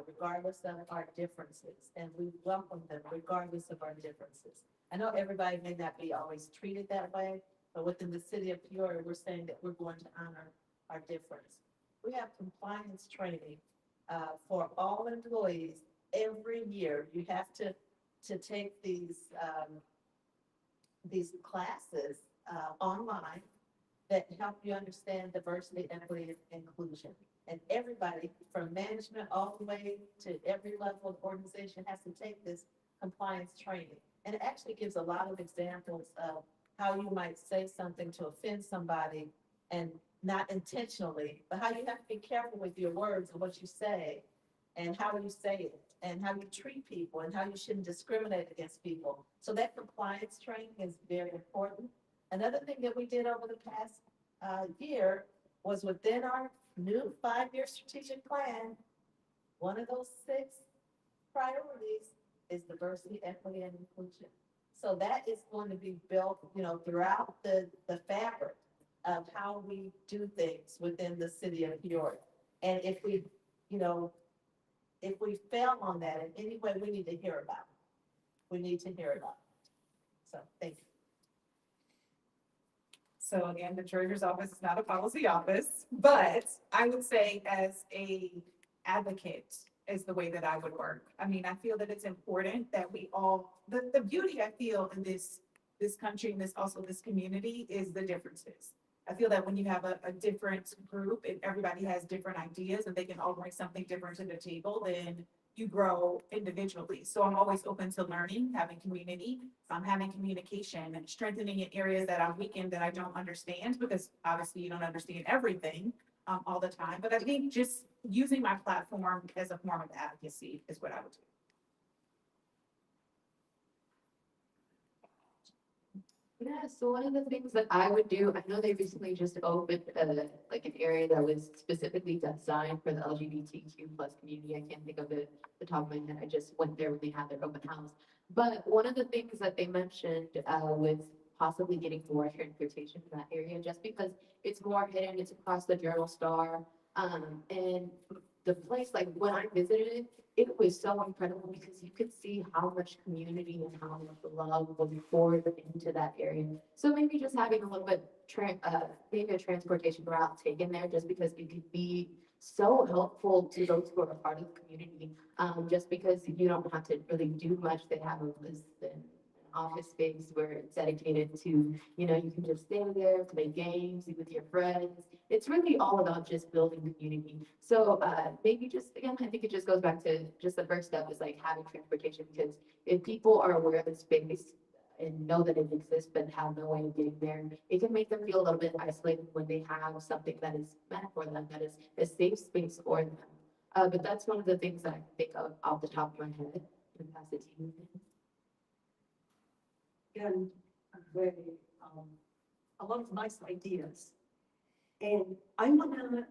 regardless of our differences, and we welcome them regardless of our differences. I know everybody may not be always treated that way, but within the city of Peoria, we're saying that we're going to honor our difference. We have compliance training for all employees every year. You have to take these classes online that help you understand diversity, equity, and inclusion. And everybody from management all the way to every level of organization has to take this compliance training. And it actually gives a lot of examples of how you might say something to offend somebody, and not intentionally, but how you have to be careful with your words and what you say and how you say it and how you treat people and how you shouldn't discriminate against people. So that compliance training is very important. Another thing that we did over the past year was within our new 5-year strategic plan, one of those 6 priorities is diversity, equity, and inclusion. So that is going to be built, throughout the fabric of how we do things within the city of Peoria. And if we fail on that in any way, we need to hear about it. We need to hear about it. So thank you. So again, the treasurer's office is not a policy office, but I would say as a advocate is the way that I would work. I mean, I feel that it's important that we all, the beauty I feel in this country and this community is the differences. I feel that when you have a different group and everybody has different ideas and they can all bring something different to the table, then you grow individually. So I'm always open to learning, having community, having communication and strengthening in areas that I'm weak in that I don't understand, because obviously you don't understand everything all the time. But I think just using my platform as a form of advocacy is what I would do. Yeah, so one of the things that I would do, I know they recently just opened like an area that was specifically designed for the LGBTQ plus community. I can't think of it at the top of my head. I just went there when they had their open house. But one of the things that they mentioned was possibly getting more transportation in that area, just because it's more hidden, it's across the Journal Star. And the place, like when I visited it, it was so incredible because you could see how much community and how much love was poured into that area. So maybe just having a little bit, maybe a transportation route taken there, just because it could be so helpful to those who are a part of the community. Just because you don't have to really do much. They have an office space where it's dedicated to, you can just stay there, play games with your friends. It's really all about just building community. So maybe just, again, I think it just goes back to just the first step is like having transportation, because if people are aware of the space and know that it exists but have no way of getting there, it can make them feel a little bit isolated when they have something that is meant for them, that is a safe space for them. But that's one of the things that I think of off the top of my head and pass it to you. Again, very, a lot of nice ideas. And I want to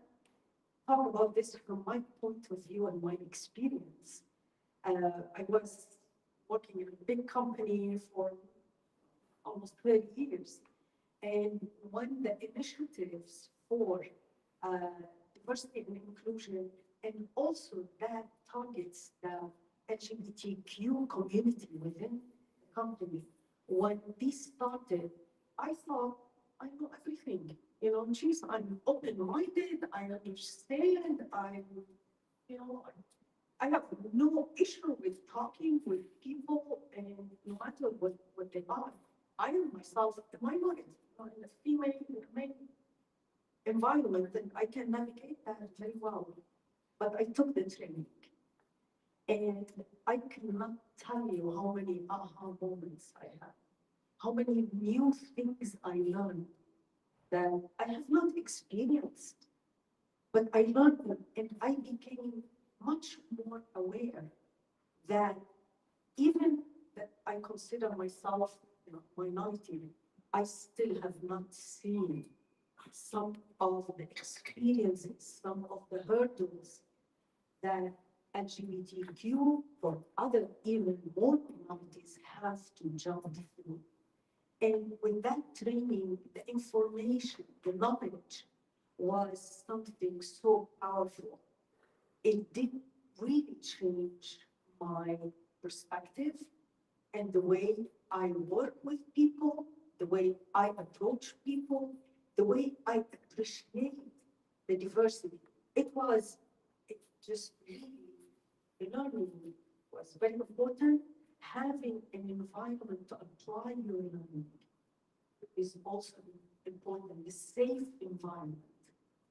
talk about this from my point of view and my experience. I was working in a big company for almost 30 years. And one of the initiatives for diversity and inclusion, and also that targets the LGBTQ community within the company. When this started, I thought, I know everything. Geez, I'm open-minded, I understand, I have no issue with talking with people, and no matter what they are. I am myself a minority, in a female male environment, and I can navigate that very well. But I took the training, and I cannot tell you how many aha moments I had, how many new things I learned that I have not experienced, but I learned them, and I became much more aware that even that I consider myself minority, I still have not seen some of the experiences, some of the hurdles that LGBTQ or other even more minorities have to jump through. And with that training, the information, the knowledge was something so powerful. It did really change my perspective and the way I work with people, the way I approach people, the way I appreciate the diversity. It just really, the learning was very important. Having an environment to apply your learning is also important. The safe environment,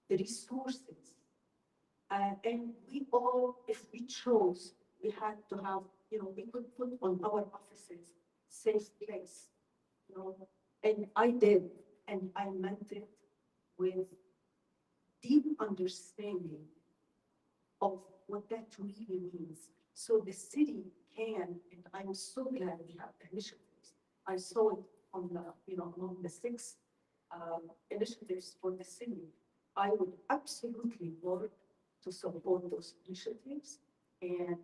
the resources. And we all, if we chose, we had to have, we could put on our offices safe place, and I did, and I meant it with deep understanding of what that really means. So the city can, and I'm so glad we have initiatives. I saw it on the, among the 6 initiatives for the city. I would absolutely work to support those initiatives and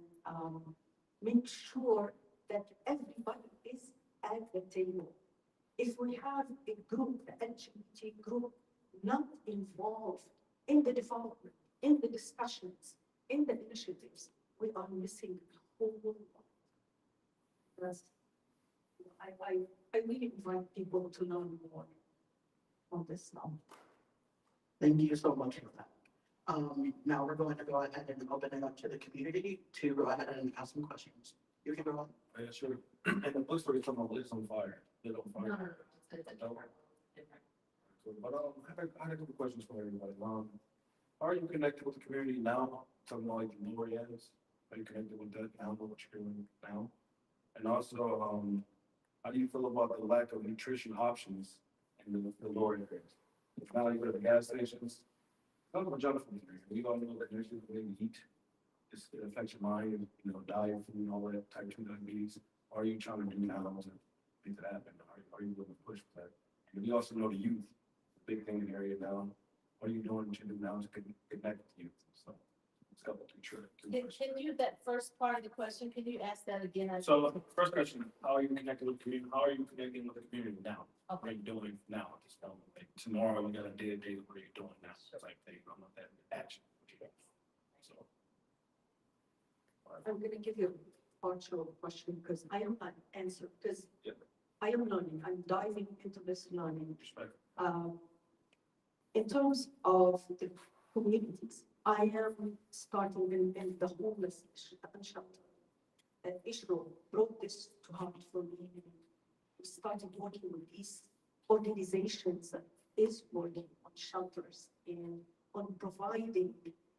make sure that everybody is at the table. If we have a group, the LGBT group, not involved in the development, in the discussions, in the initiatives, we are missing a whole lot. That's, I really invite people to learn more on this now. Thank you so much for that. Now we're going to go ahead and open it up to the community to go ahead and ask some questions. You can go on. Yeah, sure. And the bookstore is talking about lit on fire. Lit on No, fire. no. But I had a couple questions for everybody. How are you connected with the community now? Talking about like the lower ends. Are you connected with that now, what you're doing now? And also, how do you feel about the lack of nutrition options in the lower areas? If now you go to the gas stations, not about junk food, we all know that nurses really eat. It affects your mind, you know, diet, food, and all that, type 2 diabetes. What are you trying to do now to make that happen? Are you willing to push for that? And we also know the youth, big thing in the area now. What are you doing to do now to connect with youth? So it's a couple of Can you, that first part of the question, can you ask that again? So first question, how are you connecting with the community? How are you connecting with the community now? What are you doing now? Just tell me, like, tomorrow you got a day to day, what are you doing now? It's like, hey, I'm not that action. So. I'm gonna give you a partial question because I am not answer, because Yeah. I am learning, I'm diving into this learning. Respect. In terms of the communities, I am starting in the homeless shelter. Israel brought this to heart for me. We started working with these organizations that is working on shelters and on providing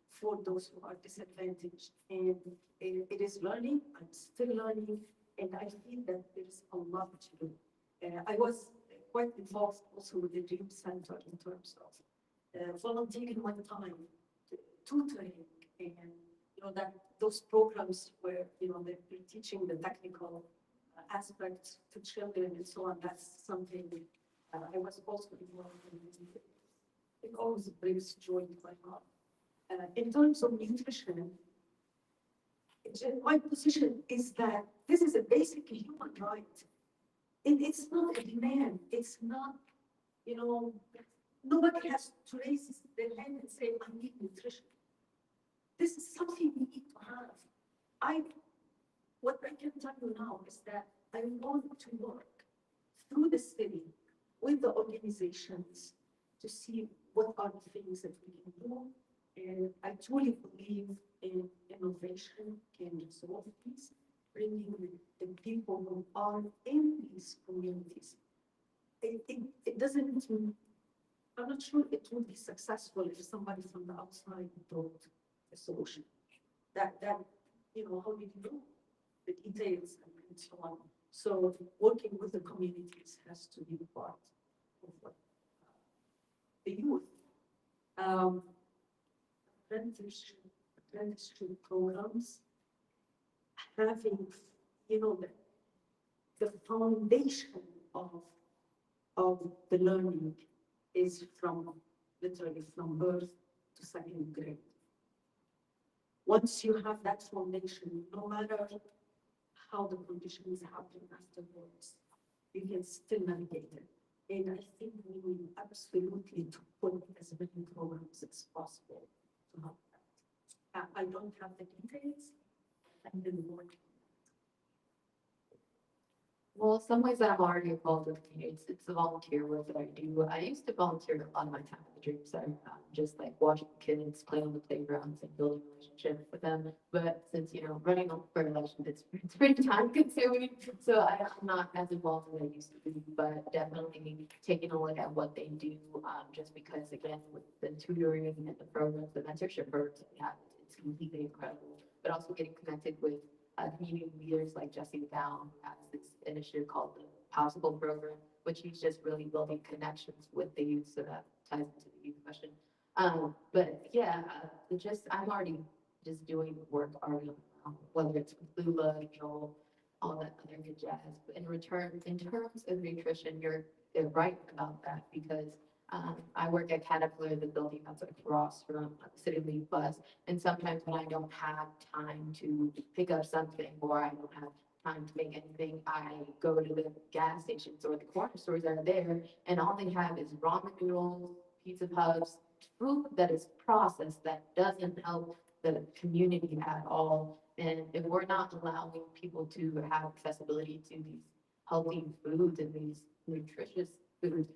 for those who are disadvantaged. And it is learning, I'm still learning, and I feel that there's a lot to do. I was quite involved also with the Dream Center in terms of volunteering my time, tutoring, and that those programs where they're teaching the technical aspects to children and so on. That's something I was also involved in. It always brings joy to my heart. In terms of nutrition, my position is that this is a basic human right. It's not a demand. It's not, nobody has to raise their hand and say, I need nutrition. This is something we need to have. What I can tell you now is that I want to work through the city with the organizations to see what are the things that we can do. And I truly believe in innovation can resolve these, bringing the people who are in these communities. It doesn't, I'm not sure it will be successful if somebody from the outside brought a solution. That how do you do the details and so on. So working with the communities has to be part of what the youth. Apprenticeship programs, having, the foundation of the learning is literally from birth to second grade. Once you have that foundation, no matter how the conditions happen afterwards, you can still navigate it. And I think we need absolutely to put as many programs as possible to help that. I don't have the details. I've been working. Well, some ways that I'm already involved with the community, it's the volunteer work that I do. I used to volunteer a lot of my time at the Dream Center, just like watching kids play on the playgrounds and building relationships with them. But since, running for election, it's pretty time consuming. So I'm not as involved as I used to be, but definitely taking a look at what they do, just because again, with the tutoring and the programs, the mentorship programs that we have, it's completely incredible. But also getting connected with community leaders like Jesse McGowan, who has this initiative called the Possible Program, which he's just really building connections with the youth. So that ties into the youth question. But yeah, I'm already just doing work already, whether it's with Lula, Joel, all that other good jazz. But in terms of nutrition, you're right about that because I work at Caterpillar, the building that's across from City League Bus. And sometimes when I don't have time to pick up something or I don't have time to make anything, I go to the gas stations or the corner stores that are there and all they have is ramen noodles, pizza puffs, food that is processed that doesn't help the community at all. And if we're not allowing people to have accessibility to these healthy foods and these nutritious foods,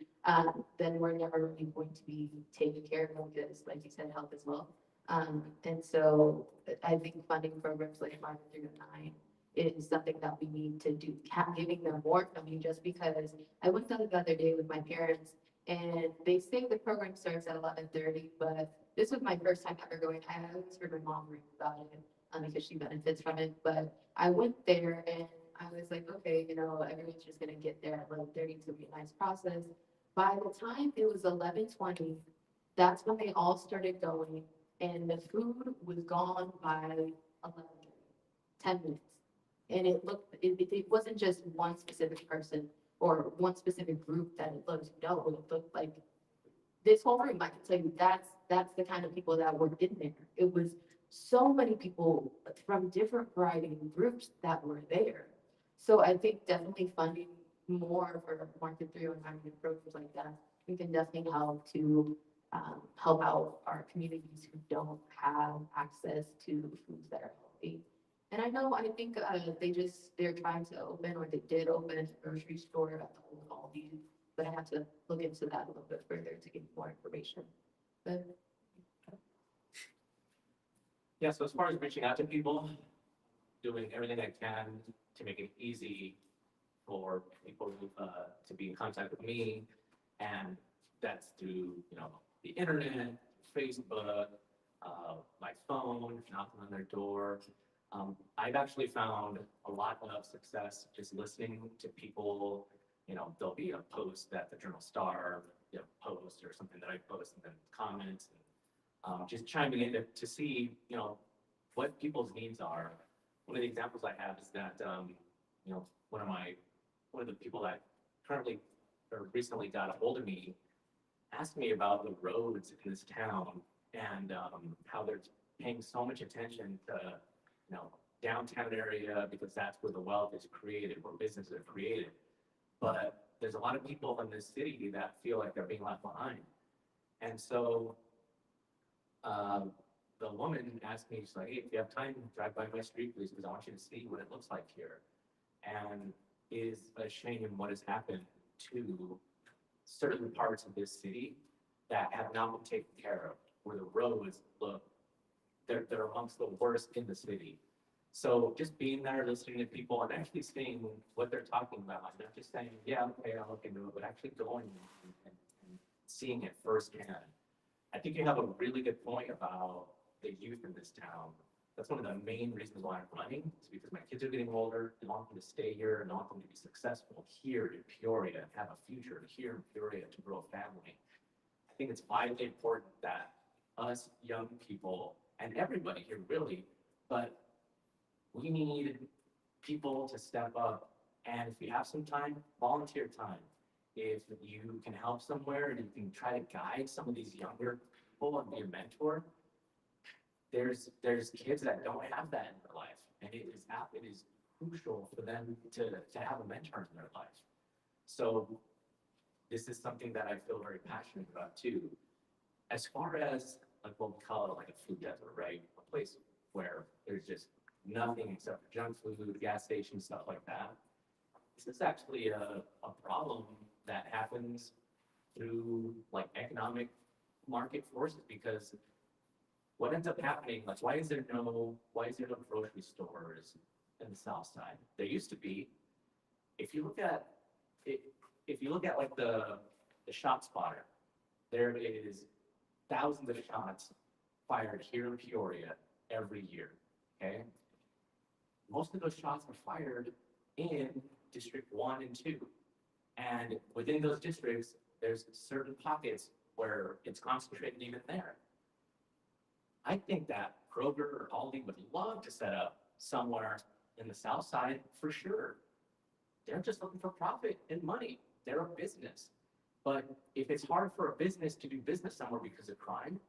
then we're never really going to be taking care of them because, like you said, health as well. And so I think funding programs like Martin 309 is something that we need to do, giving them more funding just because I went out the other day with my parents and they say the program starts at 11:30, but this was my first time ever going. I always heard my mom read about it. because she benefits from it. But I went there and I was like, okay, everyone's just gonna get there at 11:30 to be a nice process. By the time it was 11:20, that's when they all started going, and the food was gone by 11:30, 10 minutes. And it wasn't just one specific person or one specific group that it looked, no, it looked like this whole room. I can tell you that's the kind of people that were in there. It was so many people from different variety of groups that were there. So I think definitely funding more for market through and having programs like that, we can definitely help to help out our communities who don't have access to foods that are healthy. And I think they're trying to open, or they did open a grocery store at the old Aldi, but I have to look into that a little bit further to get more information. But Yeah, so as far as reaching out to people, doing everything I can to make it easy for people to be in contact with me. And that's through, the internet, Facebook, my phone, knocking on their door. I've actually found a lot of success just listening to people. There'll be a post that the Journal Star, post or something that I post and then comments and just chiming in to see, what people's needs are. One of the examples I have is that, one of the people that currently or recently got a hold of me asked me about the roads in this town and how they're paying so much attention to, downtown area because that's where the wealth is created, where businesses are created. But there's a lot of people in this city that feel like they're being left behind. And so the woman asked me, she's like, hey, if you have time, drive by my street, please, because I want you to see what it looks like here. And is a shame what has happened to certain parts of this city that have not been taken care of, where the roads look, they're amongst the worst in the city. So just being there, listening to people and actually seeing what they're talking about, not just saying, yeah, okay, I'll look into it, but actually going and seeing it firsthand. I think you have a really good point about the youth in this town. That's one of the main reasons why I'm running, is because my kids are getting older, and I want them to stay here, and I want them to be successful here in Peoria, and have a future here in Peoria to grow a family. I think it's vitally important that us young people, and everybody here really, but we need people to step up. And if you have some time, volunteer time. If you can help somewhere and you can try to guide some of these younger people and be a mentor, there's kids that don't have that in their life. And it is crucial for them to have a mentor in their life. So this is something that I feel very passionate about too. As far as like what we call it, like a food desert, right? A place where there's just nothing except for junk food, gas stations, stuff like that. This is actually a problem that happens through like economic market forces, because what ends up happening, like why is there no grocery stores in the South Side? There used to be. If you look at it, if you look at like the shot spotter, there is thousands of shots fired here in Peoria every year. Okay, most of those shots are fired in District 1 and 2. And within those districts, there's certain pockets where it's concentrated even there. I think that Kroger or Aldi would love to set up somewhere in the South Side for sure. They're just looking for profit and money. They're a business. But if it's hard for a business to do business somewhere because of crime,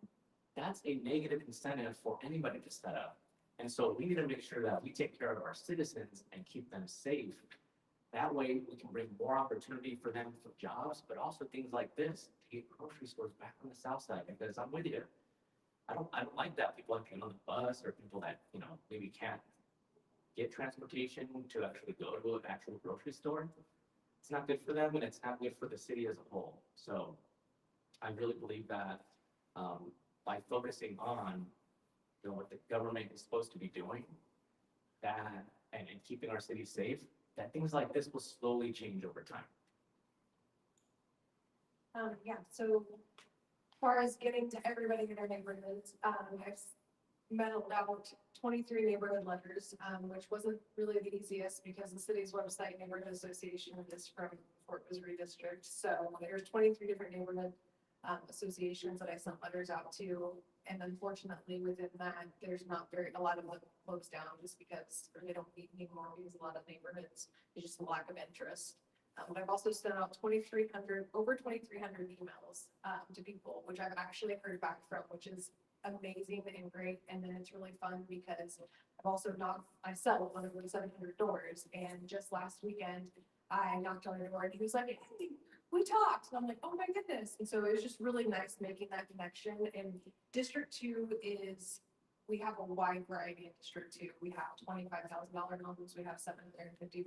that's a negative incentive for anybody to set up. And so we need to make sure that we take care of our citizens and keep them safe. That way we can bring more opportunity for them for jobs, but also things like this to get grocery stores back on the South Side, because I'm with you. I don't like that people are getting on the bus, or people that, maybe can't get transportation to actually go to an actual grocery store. It's not good for them, and it's not good for the city as a whole. So I really believe that by focusing on what the government is supposed to be doing, that and keeping our city safe, that things like this will slowly change over time. Yeah, so as far as getting to everybody in their neighborhoods, mailed out 23 neighborhood letters, which wasn't really the easiest because the city's website neighborhood association is from Fort Missouri District. So there's 23 different neighborhood associations that I sent letters out to. And unfortunately, within that, there's not a lot of them closed down just because they don't need anymore because a lot of neighborhoods, there's just a lack of interest. But I've also sent out over 2,300 emails to people, which I've actually heard back from, which is amazing and great. And then it's really fun because I've also knocked myself on over 700 doors. And just last weekend, I knocked on a door and he was like, hey, we talked. And I'm like, oh my goodness. And so it was just really nice making that connection. And District 2 we have a wide variety in District 2. We have $25,000 homes, we have $750,000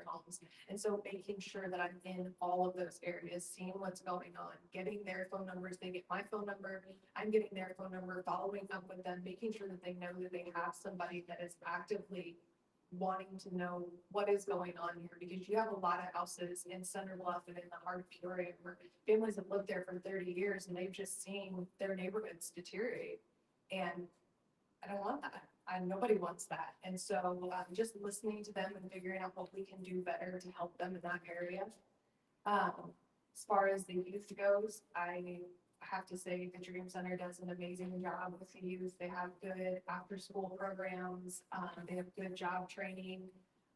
homes. And so making sure that I'm in all of those areas, seeing what's going on, getting their phone numbers, they get my phone number, I'm getting their phone number, following up with them, making sure that they know that they have somebody that is actively wanting to know what is going on here, because you have a lot of houses in Center Bluff and in the heart of Peoria where families have lived there for 30 years and they've just seen their neighborhoods deteriorate. And I don't want that. Nobody wants that. And so just listening to them and figuring out what we can do better to help them in that area. As far as the youth goes, I have to say the Dream Center does an amazing job with the youth. They have good after school programs. They have good job training.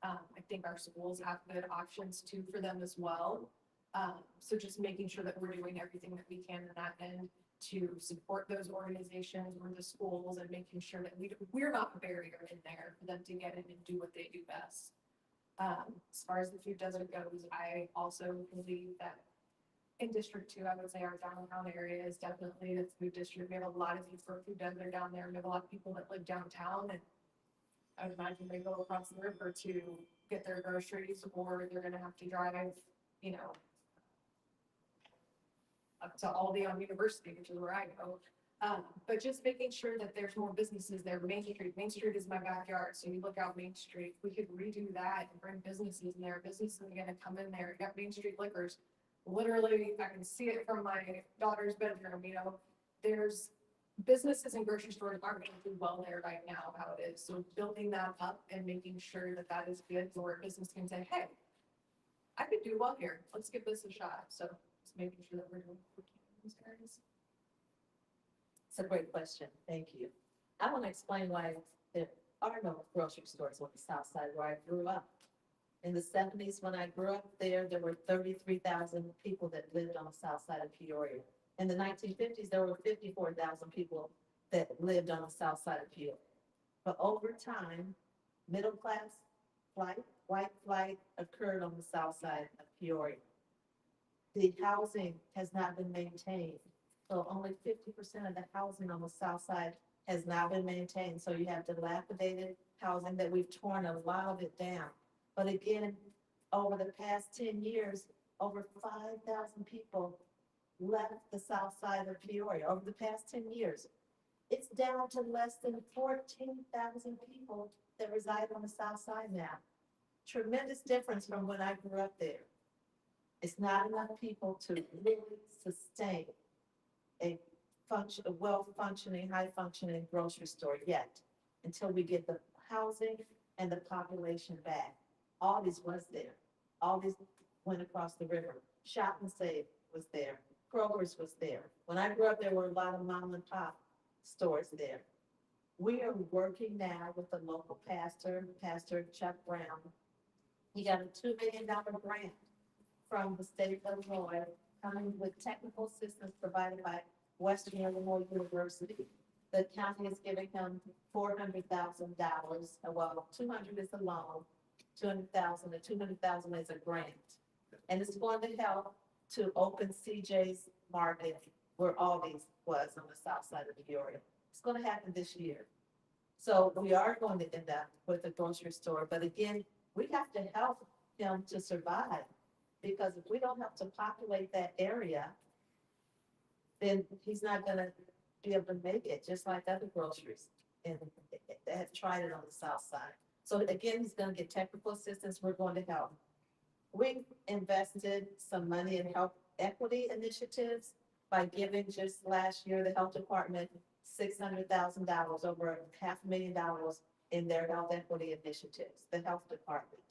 I think our schools have good options too for them as well. So just making sure that we're doing everything that we can in that end to support those organizations or the schools and making sure that we're not a barrier in there for them to get in and do what they do best. As far as the food desert goes, I also believe that in District 2, I would say our downtown area is definitely the food district. We have a lot of people for food desert down there. We have a lot of people that live downtown, and I would imagine they go across the river to get their groceries, or they're going to have to drive, you know, up to Aldi on University, which is where I go. But just making sure that there's more businesses there. Main Street is my backyard. So you look out Main Street, we could redo that and bring businesses in there. Businesses are gonna come in there. You got Main Street Liquors. Literally, I can see it from my daughter's bedroom, you know, there's businesses and grocery stores aren't gonna do well there right now, how it is. So building that up and making sure that that is good, where a business can say, hey, I could do well here. Let's give this a shot. So just making sure that we're doing what we can in these areas. It's a great question. Thank you. I want to explain why there are no grocery stores on the south side where I grew up. In the 70s, when I grew up there were 33,000 people that lived on the south side of Peoria. In the 1950s, there were 54,000 people that lived on the south side of Peoria. But over time, middle class flight, white flight occurred on the south side of Peoria. The housing has not been maintained. So only 50% of the housing on the south side has now been maintained. So you have dilapidated housing that we've torn a lot of it down. But again, over the past 10 years, over 5,000 people left the south side of Peoria over the past 10 years. It's down to less than 14,000 people that reside on the south side now. Tremendous difference from when I grew up there. It's not enough people to really sustain a well-functioning, high-functioning grocery store yet, until we get the housing and the population back. Aldi's was there. Aldi's went across the river. Shop and Save was there. Kroger's was there. When I grew up, there were a lot of mom and pop stores there. We are working now with the local pastor, Pastor Chuck Brown. He got a $2 million grant from the state of Illinois, coming with technical assistance provided by Western Illinois University. The county is giving him $400,000. Well, 200 is a loan, 200,000 and 200,000 is a grant. And it's going to help to open CJ's Market, where Aldi's was on the south side of Peoria. It's going to happen this year. So we are going to end up with a grocery store, but again, we have to help him to survive, because if we don't help to populate that area, then he's not going to be able to make it, just like other groceries and that have tried it on the south side. So again, he's going to get technical assistance. We're going to help. We invested some money in health equity initiatives by giving just last year, the health department $600,000, over $500,000 in their health equity initiatives, the health department.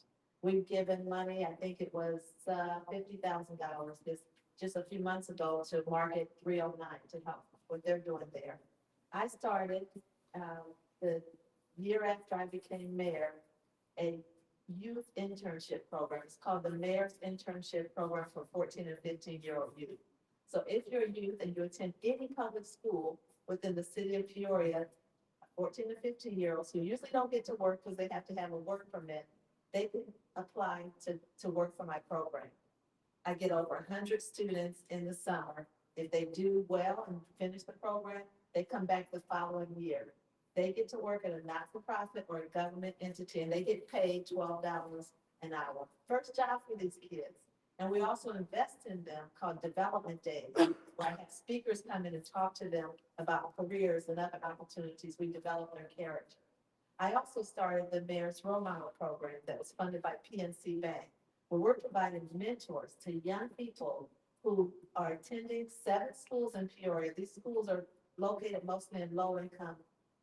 We've given money, I think it was $50,000 just a few months ago to Market 309 to help what they're doing there. I started the year after I became mayor, a youth internship program. It's called the Mayor's Internship Program for 14 and 15-year-old youth. So if you're a youth and you attend any public school within the city of Peoria, 14 to 15-year-olds who usually don't get to work because they have to have a work permit, they can apply to work for my program. I get over 100 students in the summer. If they do well and finish the program, they come back the following year. They get to work at a not-for-profit or a government entity, and they get paid $12 an hour. First job for these kids. And we also invest in them called Development Days, where I have speakers come in and talk to them about careers and other opportunities. We develop their character. I also started the Mayor's Role Model Program that was funded by PNC Bank, where we're providing mentors to young people who are attending 7 schools in Peoria. These schools are located mostly in low-income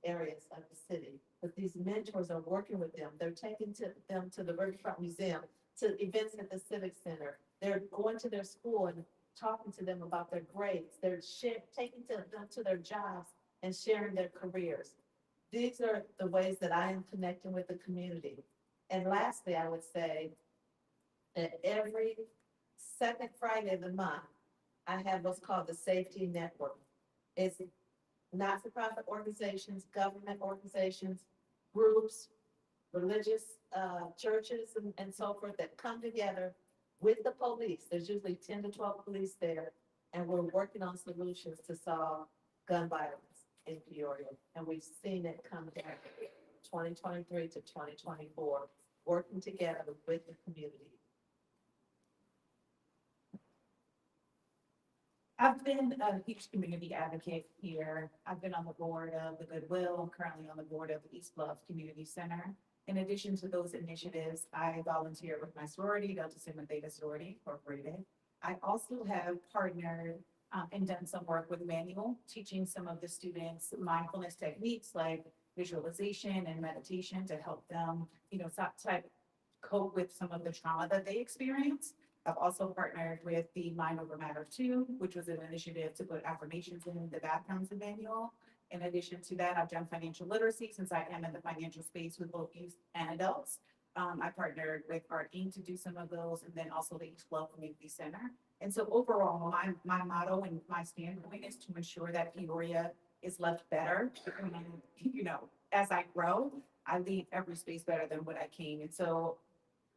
areas of the city, but these mentors are working with them. They're taking them to the Riverfront Museum, to events at the Civic Center. They're going to their school and talking to them about their grades. They're taking them to their jobs and sharing their careers. These are the ways that I am connecting with the community. And lastly, I would say that every second Friday of the month, I have what's called the Safety Network. It's not-for-profit organizations, government organizations, groups, religious churches, and so forth that come together with the police. There's usually 10 to 12 police there, and we're working on solutions to solve gun violence in Peoria. And we've seen it come down 2023 to 2024, working together with the community. I've been a huge community advocate here. I've been on the board of the Goodwill. I'm currently on the board of the East Bluff Community Center. In addition to those initiatives, I volunteer with my sorority, Delta Sigma Theta Sorority Incorporated. I also have partnered and done some work with Manual, teaching some of the students mindfulness techniques like visualization and meditation to help them, cope with some of the trauma that they experience. I've also partnered with the Mind Over Matter 2, which was an initiative to put affirmations in the bathrooms in Manual. In addition to that, I've done financial literacy since I am in the financial space with both youth and adults. I partnered with Art Inc. to do some of those, and then also the East Bluff Community Center. And so overall, my motto and my standpoint is to ensure that Peoria is left better. As I grow, I leave every space better than what I came. And so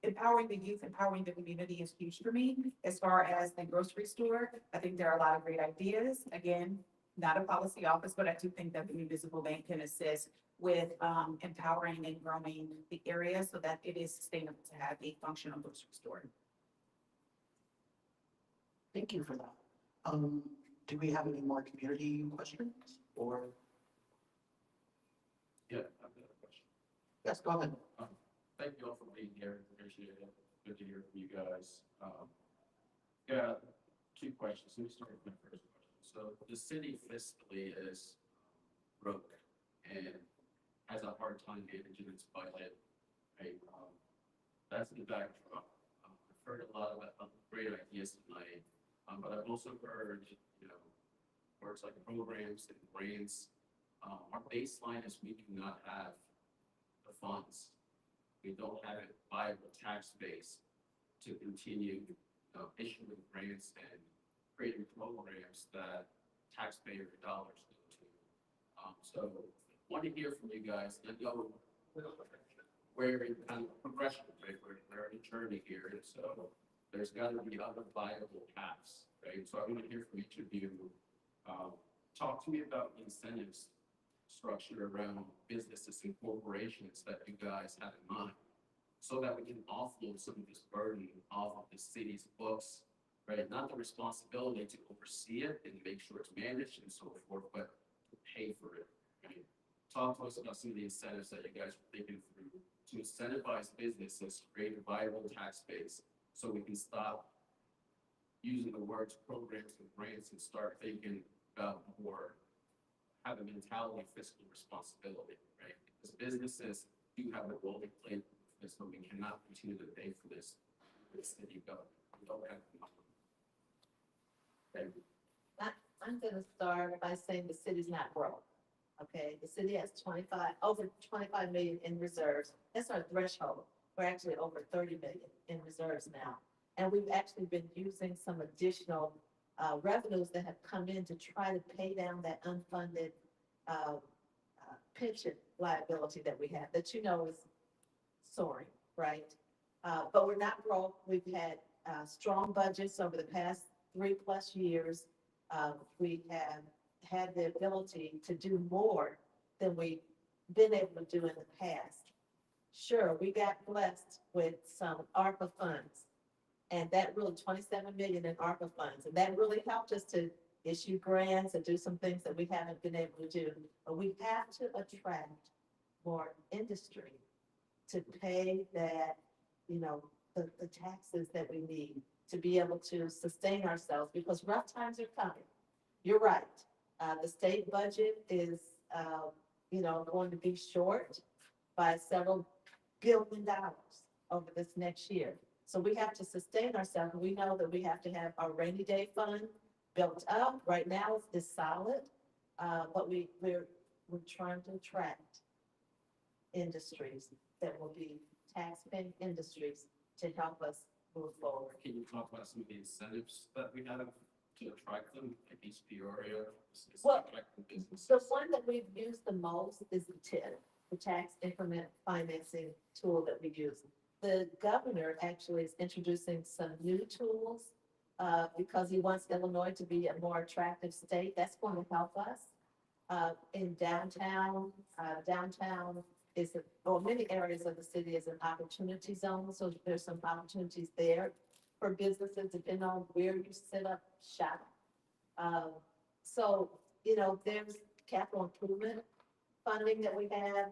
empowering the youth, empowering the community is huge for me. As far as the grocery store, I think there are a lot of great ideas. Again, not a policy office, but I do think that the municipal bank can assist with empowering and growing the area so that it is sustainable to have a functional grocery store. Thank you for that. Do we have any more community questions or? Yeah, I've got a question. Yes, go ahead. Thank you all for being here. Appreciate it. Good to hear from you guys. Yeah, 2 questions. Let me start with my first question. So the city fiscally is broke and has a hard time managing its budget. Right? That's the backdrop. I've heard a lot of great ideas tonight, but I've also heard, words like programs and grants. Our baseline is we do not have the funds. We don't have a viable tax base to continue issuing grants and creating programs that taxpayer dollars go to. So I want to hear from you guys and know where in kind of progression, right? We're in a journey here, and so there's got to be other viable paths, right? So I want to hear from each of you. Talk to me about the incentives structure around businesses and corporations that you guys have in mind, so that we can offload some of this burden off of the city's books, right? Not the responsibility to oversee it and make sure it's managed and so forth, but to pay for it, right? Talk to us about some of the incentives that you guys are thinking through to incentivize businesses, create a viable tax base, so we can stop using the words programs and grants and start thinking about more have a mentality of fiscal responsibility, right? Because businesses do have a role to play with this, but we cannot continue to pay for this city government. We don't have the money. Okay. I'm gonna start by saying the city's not broke. Okay, the city has over 25 million in reserves. That's our threshold. We're actually over 30 million in reserves now. And we've actually been using some additional revenues that have come in to try to pay down that unfunded pension liability that we have, that you know is soaring, right? But we're not broke. We've had strong budgets over the past 3+ years. We have had the ability to do more than we've been able to do in the past. Sure, we got blessed with some ARPA funds, and that really 27 million in ARPA funds, and that really helped us to issue grants and do some things that we haven't been able to do. But we have to attract more industry to pay that, you know, the taxes that we need to be able to sustain ourselves, because rough times are coming. You're right. The state budget is, you know, going to be short by several $billions over this next year. So we have to sustain ourselves. We know that we have to have our rainy day fund built up. Right now it's solid, but we're trying to attract industries that will be tax-paying industries to help us move forward. Can you talk about some of the incentives that we have to attract them, like East Peoria? Well, attracting businesses? The one that we've used the most is the TIF, the tax increment financing tool that we use. The governor actually is introducing some new tools because he wants Illinois to be a more attractive state. That's going to help us. In downtown is, or many areas of the city is an opportunity zone. So there's some opportunities there for businesses depending on where you set up shop. So, you know, there's capital improvement funding that we have.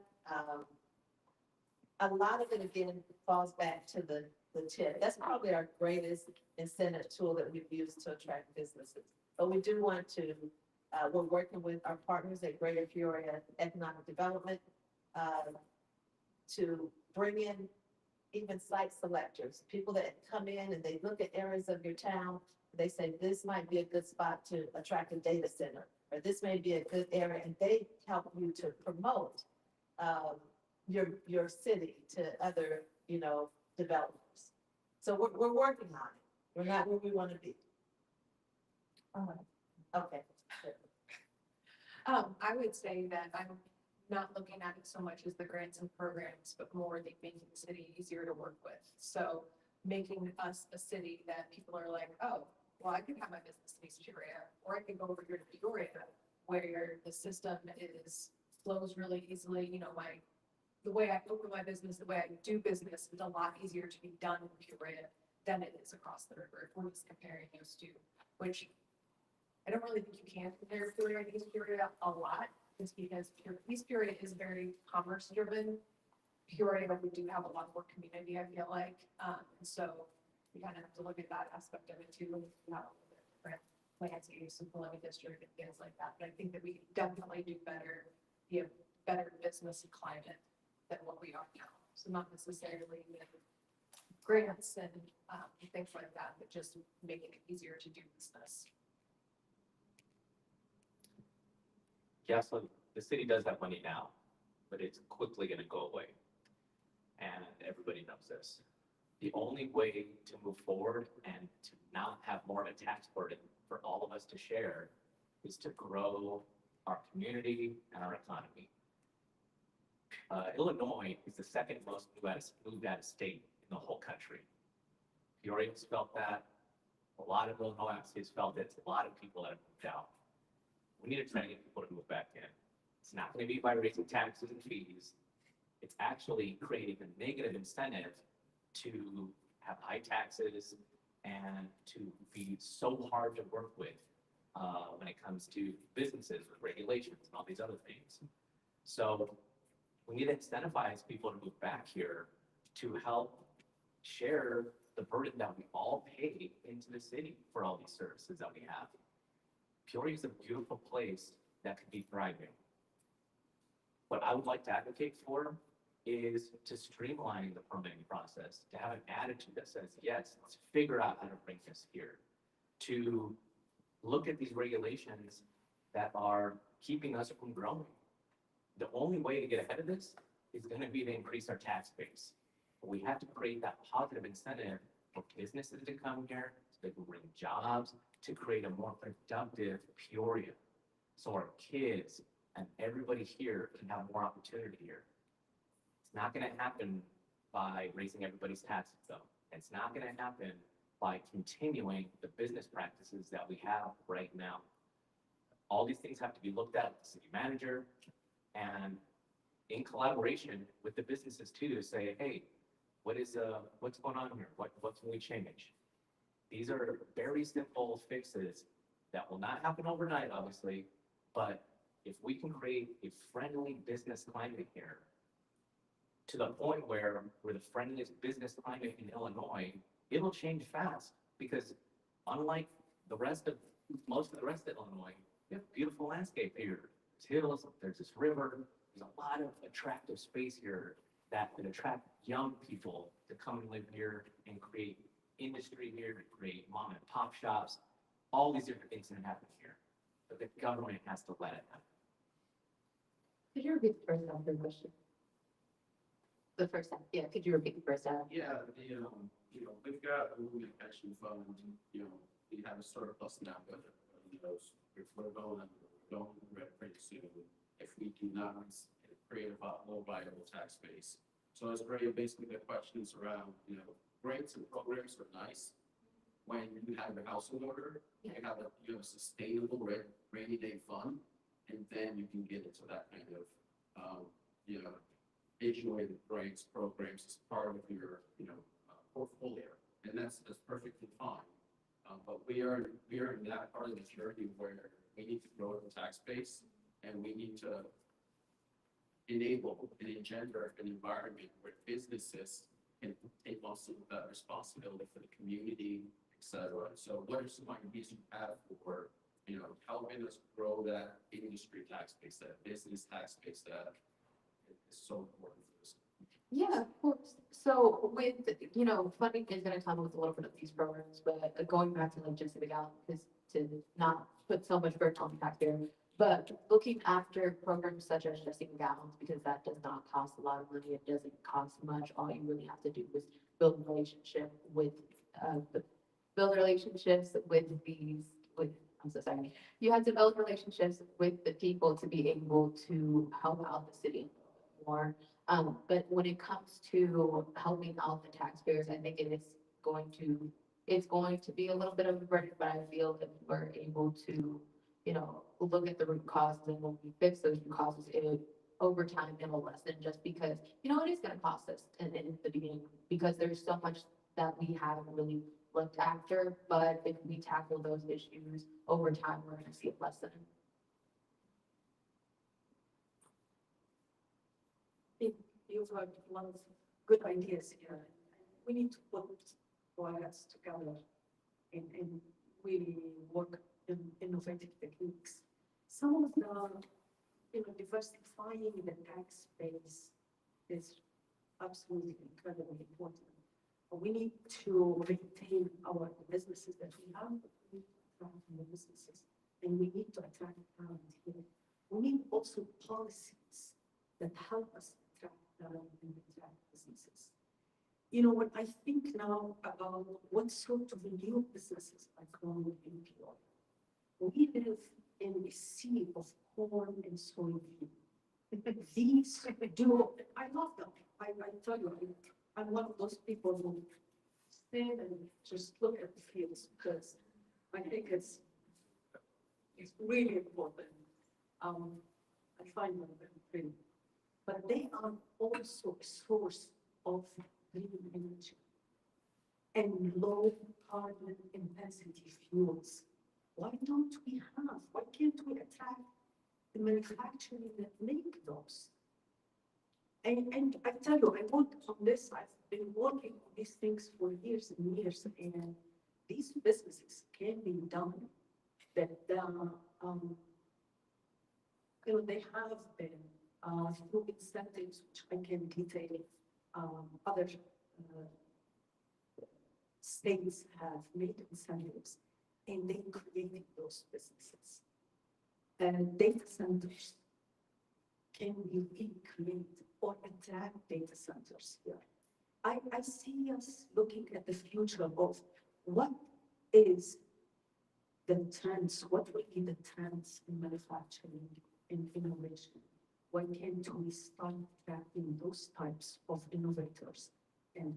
A lot of it again falls back to the TIP. That's probably our greatest incentive tool that we've used to attract businesses. But we do want to, we're working with our partners at Greater Peoria Economic Development to bring in even site selectors, people that come in and they look at areas of your town. They say, this might be a good spot to attract a data center, or this may be a good area, and they help you to promote your city to other, you know, developers. So we're working on it. We're not where we want to be. Okay. I would say that I'm not looking at it so much as the grants and programs, but more the making the city easier to work with. So making us a city that people are like, oh, well, I can have my business in East Peoria, or I can go over here to Peoria, where the system flows really easily. You know, the way I open my business, the way I do business is a lot easier to be done in Peoria than it is across the river. If we're just comparing those two, which I don't really think you can compare Peoria and East Peoria a lot, just because East Peoria is very commerce driven. Peoria, we do have a lot more community, I feel like. And so we kind of have to look at that aspect of it too. Not different landscapes and Columbia district and things like that. But I think that we can definitely do better, be a better business climate than what we are now. So not necessarily with grants and things like that, but just making it easier to do business. Yeah, so the city does have money now, but it's quickly gonna go away. And everybody knows this. The only way to move forward and to not have more of a tax burden for all of us to share is to grow our community and our economy. Illinois is the second most moved out of state in the whole country. Peoria's felt that. A lot of Illinois cities felt it. A lot of people that have moved out. We need to try to get people to move back in. It's not going to be by raising taxes and fees. It's actually creating a negative incentive to have high taxes and to be so hard to work with when it comes to businesses with regulations and all these other things. So we need to incentivize people to move back here to help share the burden that we all pay into the city for all these services that we have. Peoria is a beautiful place that could be thriving. What I would like to advocate for is to streamline the permitting process, to have an attitude that says, yes, let's figure out how to bring this here, to look at these regulations that are keeping us from growing. The only way to get ahead of this is going to be to increase our tax base. We have to create that positive incentive for businesses to come here, so they can bring jobs, to create a more productive Peoria. So our kids and everybody here can have more opportunity here. It's not going to happen by raising everybody's taxes though. It's not going to happen by continuing the business practices that we have right now. All these things have to be looked at with the city manager and in collaboration with the businesses too, to say, hey, what's going on here? What can we change? These are very simple fixes that will not happen overnight, obviously, but if we can create a friendly business climate here, to the point where we're the friendliest business climate in Illinois, it'll change fast, because unlike most of the rest of Illinois, we have beautiful landscape here. There's hills, there's this river, there's a lot of attractive space here that could attract young people to come and live here and create industry here, create mom and pop shops, all these different things that happen here. But the government has to let it happen. Could you repeat the first half of the question? The first half, yeah, could you repeat the first half? Yeah, we've got a moving action fund, we have a surplus now, but, if we're going pretty soon, if we do not create a more viable tax base. So it's very basically the questions around, grants and programs are nice. When you have your house in order, you have a sustainable rainy day fund, and then you can get into that kind of, issuing grants programs as part of your, portfolio, and that's perfectly fine. But we are in that part of the journey where we need to grow the tax base, and we need to enable and engender an environment where businesses can take on some of that responsibility for the community, et cetera. So what are some ideas you have for, helping us grow that industry tax base, that business tax base that is so important for this? Yeah, of course. So with, funding is gonna come with a little bit of these programs, but going back to like just the gallon, is to not put so much burden on the taxpayer. But looking after programs such as Just Even Gallons, because that does not cost a lot of money, it doesn't cost much. All you really have to do is build a relationship with, I'm so sorry. You have to build relationships with the people to be able to help out the city more. But when it comes to helping out the taxpayers, I think it's going to be a little bit of a burden, but I feel that we're able to, look at the root causes, and when we fix those root causes, over time, it'll lessen, just because, it is gonna cost us in the beginning, because there's so much that we haven't really looked after, but if we tackle those issues over time, we're gonna see it lessen. You've got a lot of good ideas here. We need to put our heads together and really work in innovative techniques. Some of the, diversifying the tax base is absolutely incredibly important. We need to maintain our businesses that we have, we need to attract new businesses, and we need to attract talent here. We need also policies that help us attract talent and attract businesses. When I think now about what sort of new businesses are growing in Peoria, we live in a sea of corn and soybean. These I love them. I tell you, I'm one of those people who stand and just look at the fields, because I think it's really important. I find them very pretty, but they are also a source of green energy and low carbon intensity fuels. Why can't we attack the manufacturing that make those? And I tell you, I work on this, I've been working on these things for years and years, and these businesses can be done that they have been, through incentives, which I can detail, other, states have made incentives and they created those businesses. And data centers can we recreate or attract data centers here? I see us looking at the future of what is the trends, what will be the trends in manufacturing and innovation? Why can't we start attracting those types of innovators and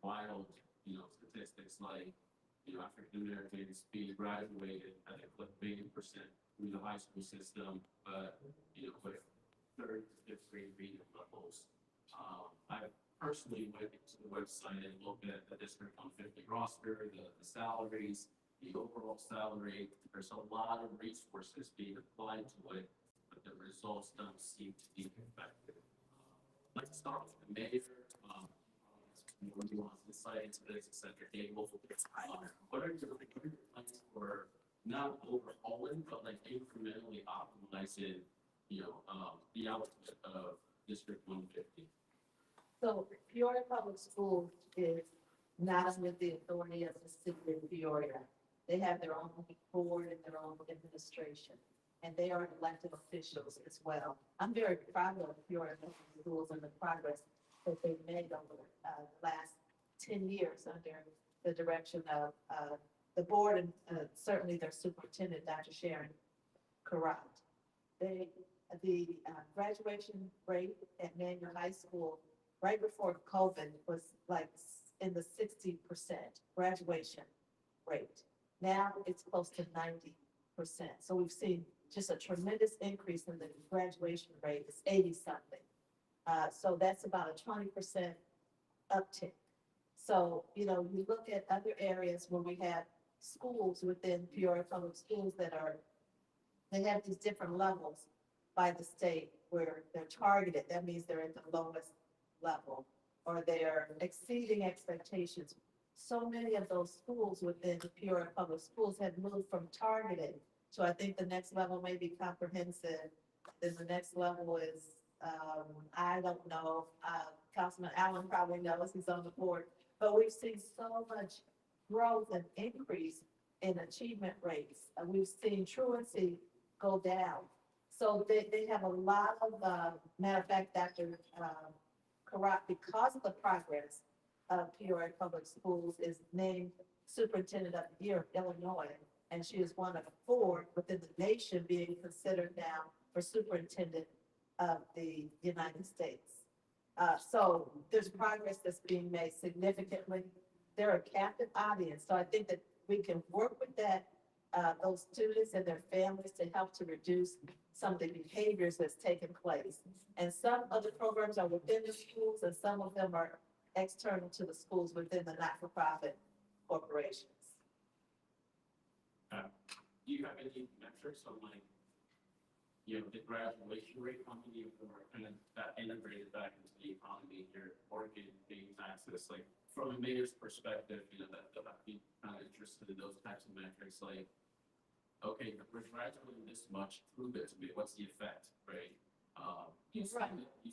wild, statistics like, African Americans being graduated at a clip of 80% through the high school system, but, with third to fifth grade reading levels. I personally went to the website and looked at the District 150 roster, the salaries, the overall salary. There's a lot of resources being applied to it, but the results don't seem to be effective. I'd like to start with the mayor. More nuanced insight into this, et cetera. What are your plans for not overhauling, but like incrementally optimizing, the output of District 150? So Peoria Public Schools is not under the authority of the city of Peoria. They have their own board and their own administration, and they are elected officials as well. I'm very proud of Peoria Public Schools and the progress that they've made over the last 10 years under the direction of the board and certainly their superintendent, Dr. Sharon Karat. The graduation rate at Manual High School right before COVID was like in the 60% graduation rate. Now it's close to 90%. So we've seen just a tremendous increase in the graduation rate. It's 80 something. So that's about a 20% uptick. So, you know, you look at other areas where we have schools within Peoria Public Schools that they have these different levels by the state where they're targeted. That means they're at the lowest level or they're exceeding expectations. So many of those schools within the Peoria Public Schools have moved from targeted. So I think the next level may be comprehensive. Then the next level is, I don't know, Councilman Allen probably knows, he's on the board. But we've seen so much growth and increase in achievement rates. We've seen truancy go down. So they have a lot of, matter of fact, Dr. Karat, because of the progress of Peoria Public Schools, is named Superintendent of the Year of Illinois. And she is one of 4 within the nation being considered now for Superintendent of the United States. So there's progress that's being made significantly. They're a captive audience. So I think that we can work with that, those students and their families to help to reduce some of the behaviors that's taken place. And some of the programs are within the schools and some of them are external to the schools within the not-for-profit corporations. Do you have any metrics on like, you know, the graduation rate, how many of them are kind of that integrated back into the economy here, or being access, like from a mayor's perspective, you know, that they'll be kind of interested in those types of metrics, like, okay, we're graduating this much through this, what's the effect, right? You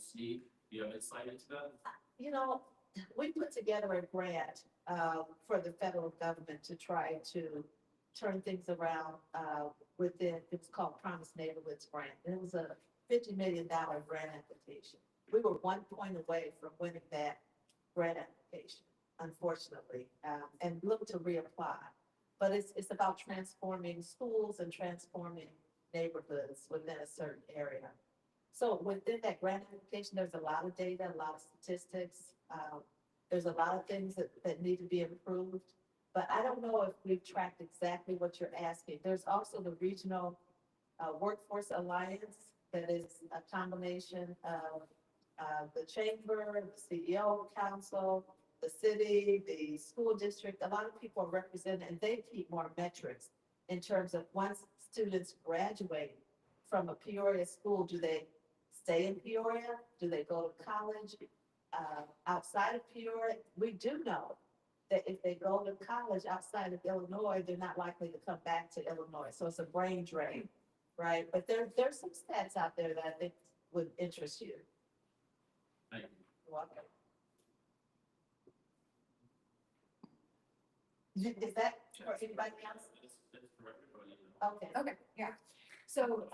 see, you have insight into that? You know, we put together a grant for the federal government to try to turn things around within, it's called Promise Neighborhoods Grant. And it was a $50 million grant application. We were 1 point away from winning that grant application, unfortunately, and look to reapply. But it's about transforming schools and transforming neighborhoods within a certain area. So within that grant application, there's a lot of data, a lot of statistics. There's a lot of things that need to be improved. But I don't know if we've tracked exactly what you're asking. There's also the Regional Workforce Alliance that is a combination of the chamber, the CEO council, the city, the school district. A lot of people are represented and they keep more metrics in terms of once students graduate from a Peoria school, do they stay in Peoria? Do they go to college outside of Peoria? We do know that if they go to college outside of Illinois, they're not likely to come back to Illinois. So it's a brain drain, right? But there's some stats out there that I think would interest you. Thank you. You're welcome. Is that for anybody else? Okay. Okay, yeah. So,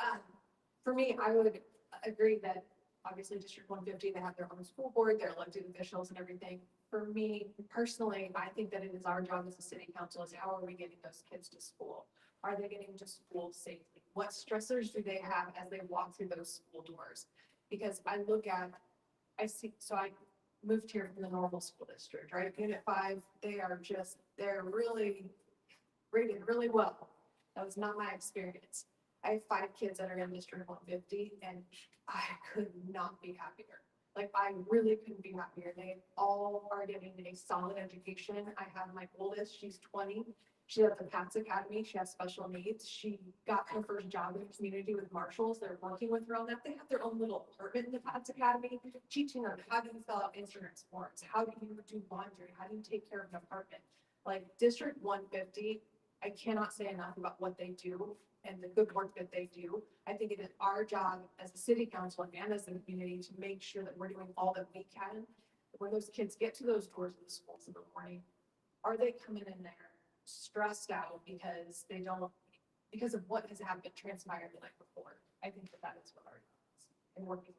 for me, I would agree that obviously District 150, they have their own school board, their elected officials and everything. For me personally, I think that it is our job as a city council is how are we getting those kids to school? Are they getting to school safely? What stressors do they have as they walk through those school doors? Because I moved here from the normal school district, right? Unit 5, they're really rated really well. That was not my experience. I have 5 kids that are in District 150 and I could not be happier. Like I really couldn't be happier. They all are getting a solid education. I have my oldest, she's 20. She has the PATS Academy. She has special needs. She got her first job in the community with Marshalls. They're working with her on that. They have their own little apartment in the PATS Academy, teaching them how do you fill out insurance forms? How do you do laundry? How do you take care of an apartment? Like District 150, I cannot say enough about what they do and the good work that they do. I think it is our job as a city council and as a community to make sure that we're doing all that we can. When those kids get to those doors of the schools in the morning, are they coming in there stressed out because they don't, because of what has happened, transpired the night before? I think that that is what our, and working.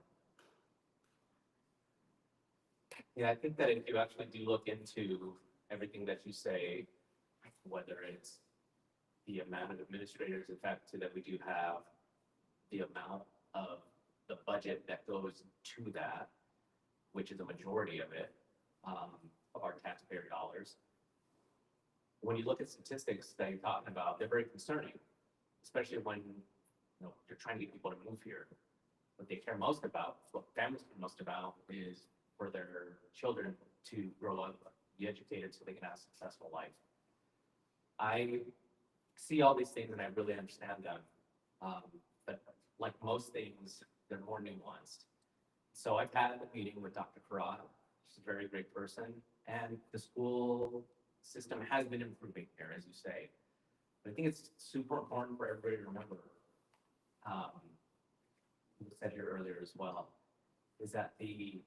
Yeah, I think that if you actually do look into everything that you say, whether it's the amount of administrators, in fact, that we do have, the amount of the budget that goes to that, which is a majority of it, of our taxpayer dollars. When you look at statistics that you're talking about, they're very concerning, especially when, you're trying to get people to move here. What they care most about, what families care most about, is for their children to grow up, be educated, so they can have a successful life. I see all these things and I really understand them. But like most things, they're more nuanced. So I've had a meeting with Dr. Farad. She's a very great person. And the school system has been improving here, as you say. But I think it's super important for everybody to remember, you said here earlier as well, is that the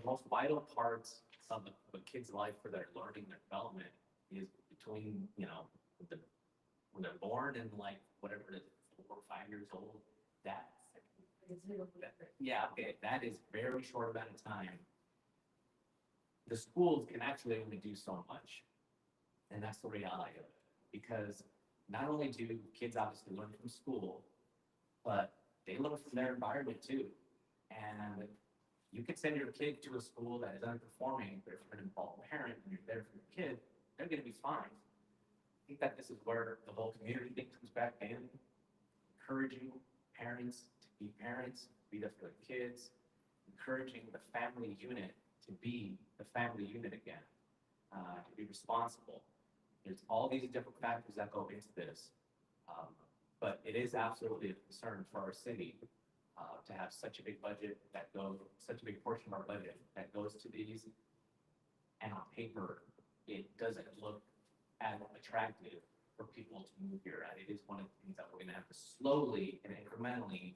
most vital parts of a kid's life for their learning and development is between, when they're born and like whatever it is, 4 or 5 years old. That is very short amount of time. The schools can actually only do so much. And that's the reality of it. Because not only do kids obviously learn from school, but they learn from their environment too. And you could send your kid to a school that is underperforming, but if you're an involved parent and you're there for your kid, they're going to be fine. I think that this is where the whole community thing comes back in, encouraging parents to be parents, be there for their kids, encouraging the family unit to be the family unit again, to be responsible. There's all these different factors that go into this, but it is absolutely a concern for our city to have such a big budget that goes, such a big portion of our budget that goes to these, and on paper, it doesn't look as attractive for people to move here. And it is one of the things that we're going to have to slowly and incrementally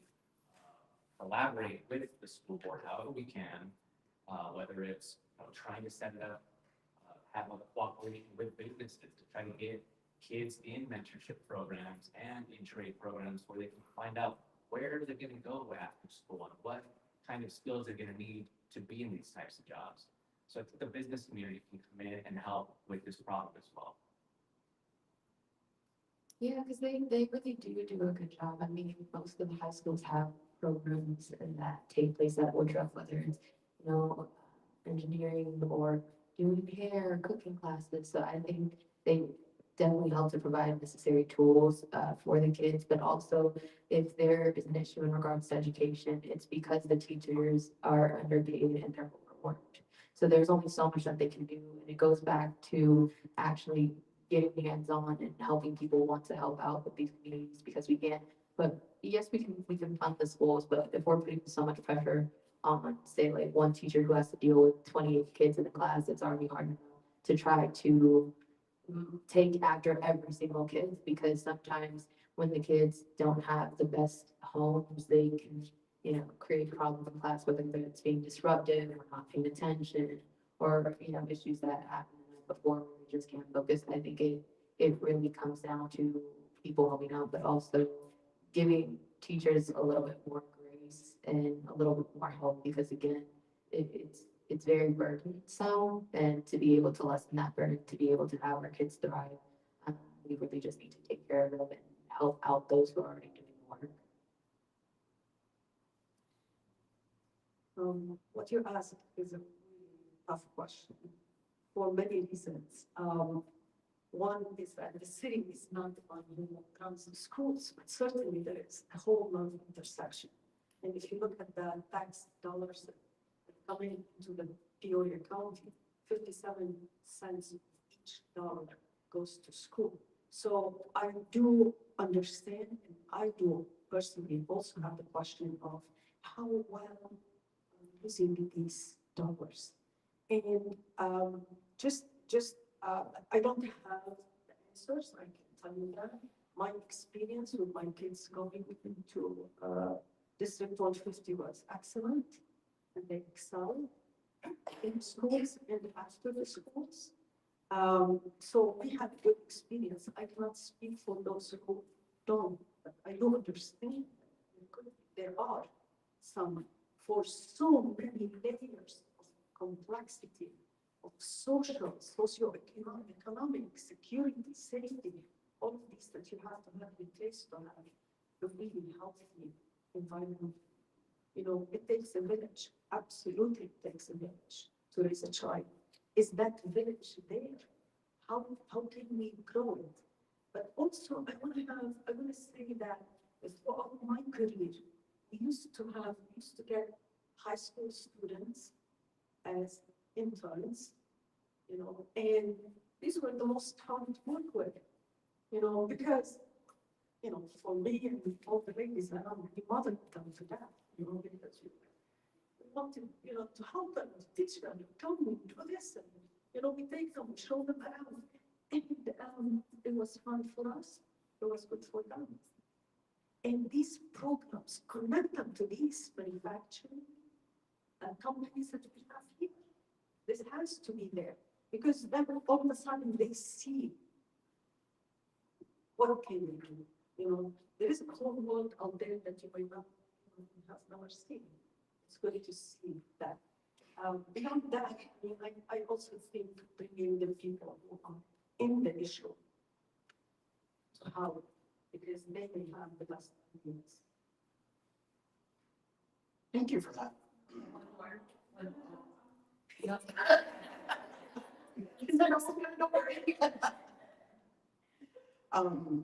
collaborate with the school board however we can, whether it's trying to set it up, have a cooperation with businesses to try to get kids in mentorship programs and in trade programs where they can find out where they're going to go after school and what kind of skills they're going to need to be in these types of jobs. So I think the business community can come in and help with this problem as well. Yeah, because they really do a good job. I mean, most of the high schools have programs that take place at Woodruff, whether it's, engineering or doing hair, cooking classes. So I think they definitely help to provide necessary tools for the kids, but also if there is an issue in regards to education, it's because the teachers are underpaid and they're overworked. So there's only so much that they can do, and it goes back to actually getting hands-on and helping people want to help out with these communities, because we can't. But yes, we can fund the schools, but if we're putting so much pressure on, say, like one teacher who has to deal with 28 kids in a class, it's already hard to try to take after every single kid, because sometimes when the kids don't have the best homes, they can, create problems in class, whether it's being disruptive or not paying attention, or, issues that happened the night before where we just can't focus. I think it really comes down to people helping out, but also giving teachers a little bit more grace and a little bit more help, because again, it's very burdensome, and to be able to lessen that burden, to be able to have our kids thrive, we really just need to take care of them and help out those who are already doing the work. What you asked is a really tough question for many reasons. One is that the city is not the one who comes to schools, but certainly there is a whole lot of intersection. And if you look at the tax dollars that come into the Peoria County, 57 cents of each dollar goes to school. So I do understand, and I do personally also have the question of how well using these dollars. And I don't have the answers. I can tell you that. My experience with my kids going into District 150 was excellent, and they excelled in schools and after the schools. So we had good experience. I cannot speak for those who don't, but I do understand. There are some, for so many layers of complexity of social, socio-economic, security, safety, all of these that you have to have in place to have a really healthy environment. You know, it takes a village, absolutely it takes a village to raise a child. Is that village there? How can we grow it? But also, I want to say that throughout my career, we used to get high school students as interns, you know, and these were the most fun to work with, you know, because, you know, for me and all the ladies around, we mothered them to death, you know, because we wanted, you know, to help them, to teach them, to come and do this, and, you know, we take them, we show them around, and it was fun for us, it was good for them. And these programs connect them to these manufacturing companies that we have here. This has to be there because then all of a sudden they see what can we do. You know, there is a whole world out there that you might not have never seen. It's good to see that. Beyond that, I mean, I also think bringing the people who are in the issue to how, because they may have the best ideas. Thank you for that.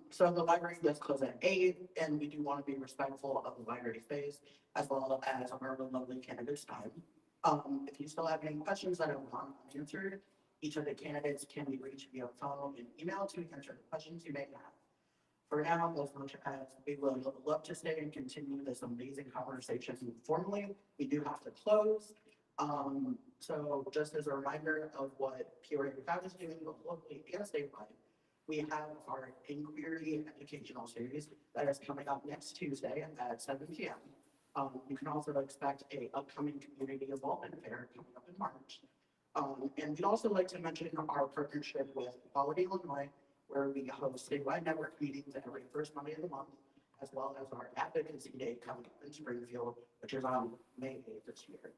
So the library does close at 8, and we do want to be respectful of the library space as well as our lovely candidates' time. If you still have any questions that are not answered, each of the candidates can be reached via phone and email to answer the questions you may have. For now, as much as we would love to stay and continue this amazing conversation formally, we do have to close. So just as a reminder of what Peoria Cloud is doing both locally and statewide, we have our inquiry educational series that is coming up next Tuesday at 7 p.m. You can also expect a upcoming community involvement fair coming up in March. And we'd also like to mention our partnership with Equality Illinois, where we host statewide network meetings every first Monday of the month, as well as our advocacy day coming up in Springfield, which is on May 8th this year.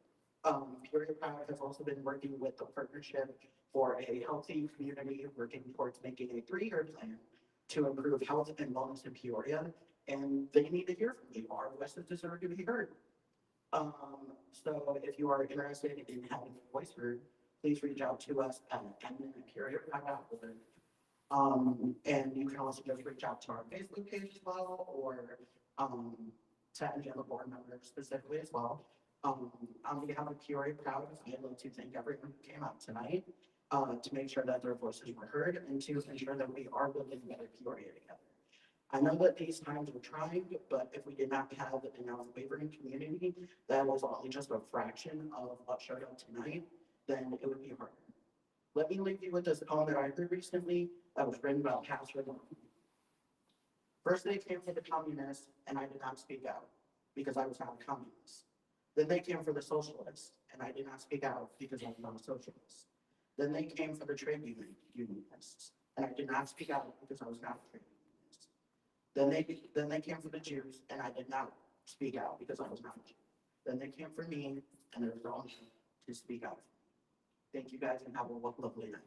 Peoria Power has also been working with the partnership for a healthy community, working towards making a 3-year plan to improve health and wellness in Peoria, and they need to hear from you. Our voices deserve to be heard. So if you are interested in having your voice heard, please reach out to us at admin@peoria.org. And you can also just reach out to our Facebook page as well, or to any other board members specifically as well. On behalf of Peoria Proud, I'd like to thank everyone who came out tonight to make sure that their voices were heard and to ensure that we are building a better Peoria together. I know that these times are trying, but if we did not have an unwavering community that was only just a fraction of what showed up tonight, then it would be harder. Let me leave you with this poem that I heard recently that was written about Castro. First they came for the communists, and I did not speak out because I was not a communist. Then they came for the socialists, and I did not speak out because I was not a socialist. Then they came for the trade unionists, and I did not speak out because I was not a trade unionist. Then they came for the Jews, and I did not speak out because I was not a Jew. Then they came for me, and there was no one to speak out. Thank you guys, and have a lovely night.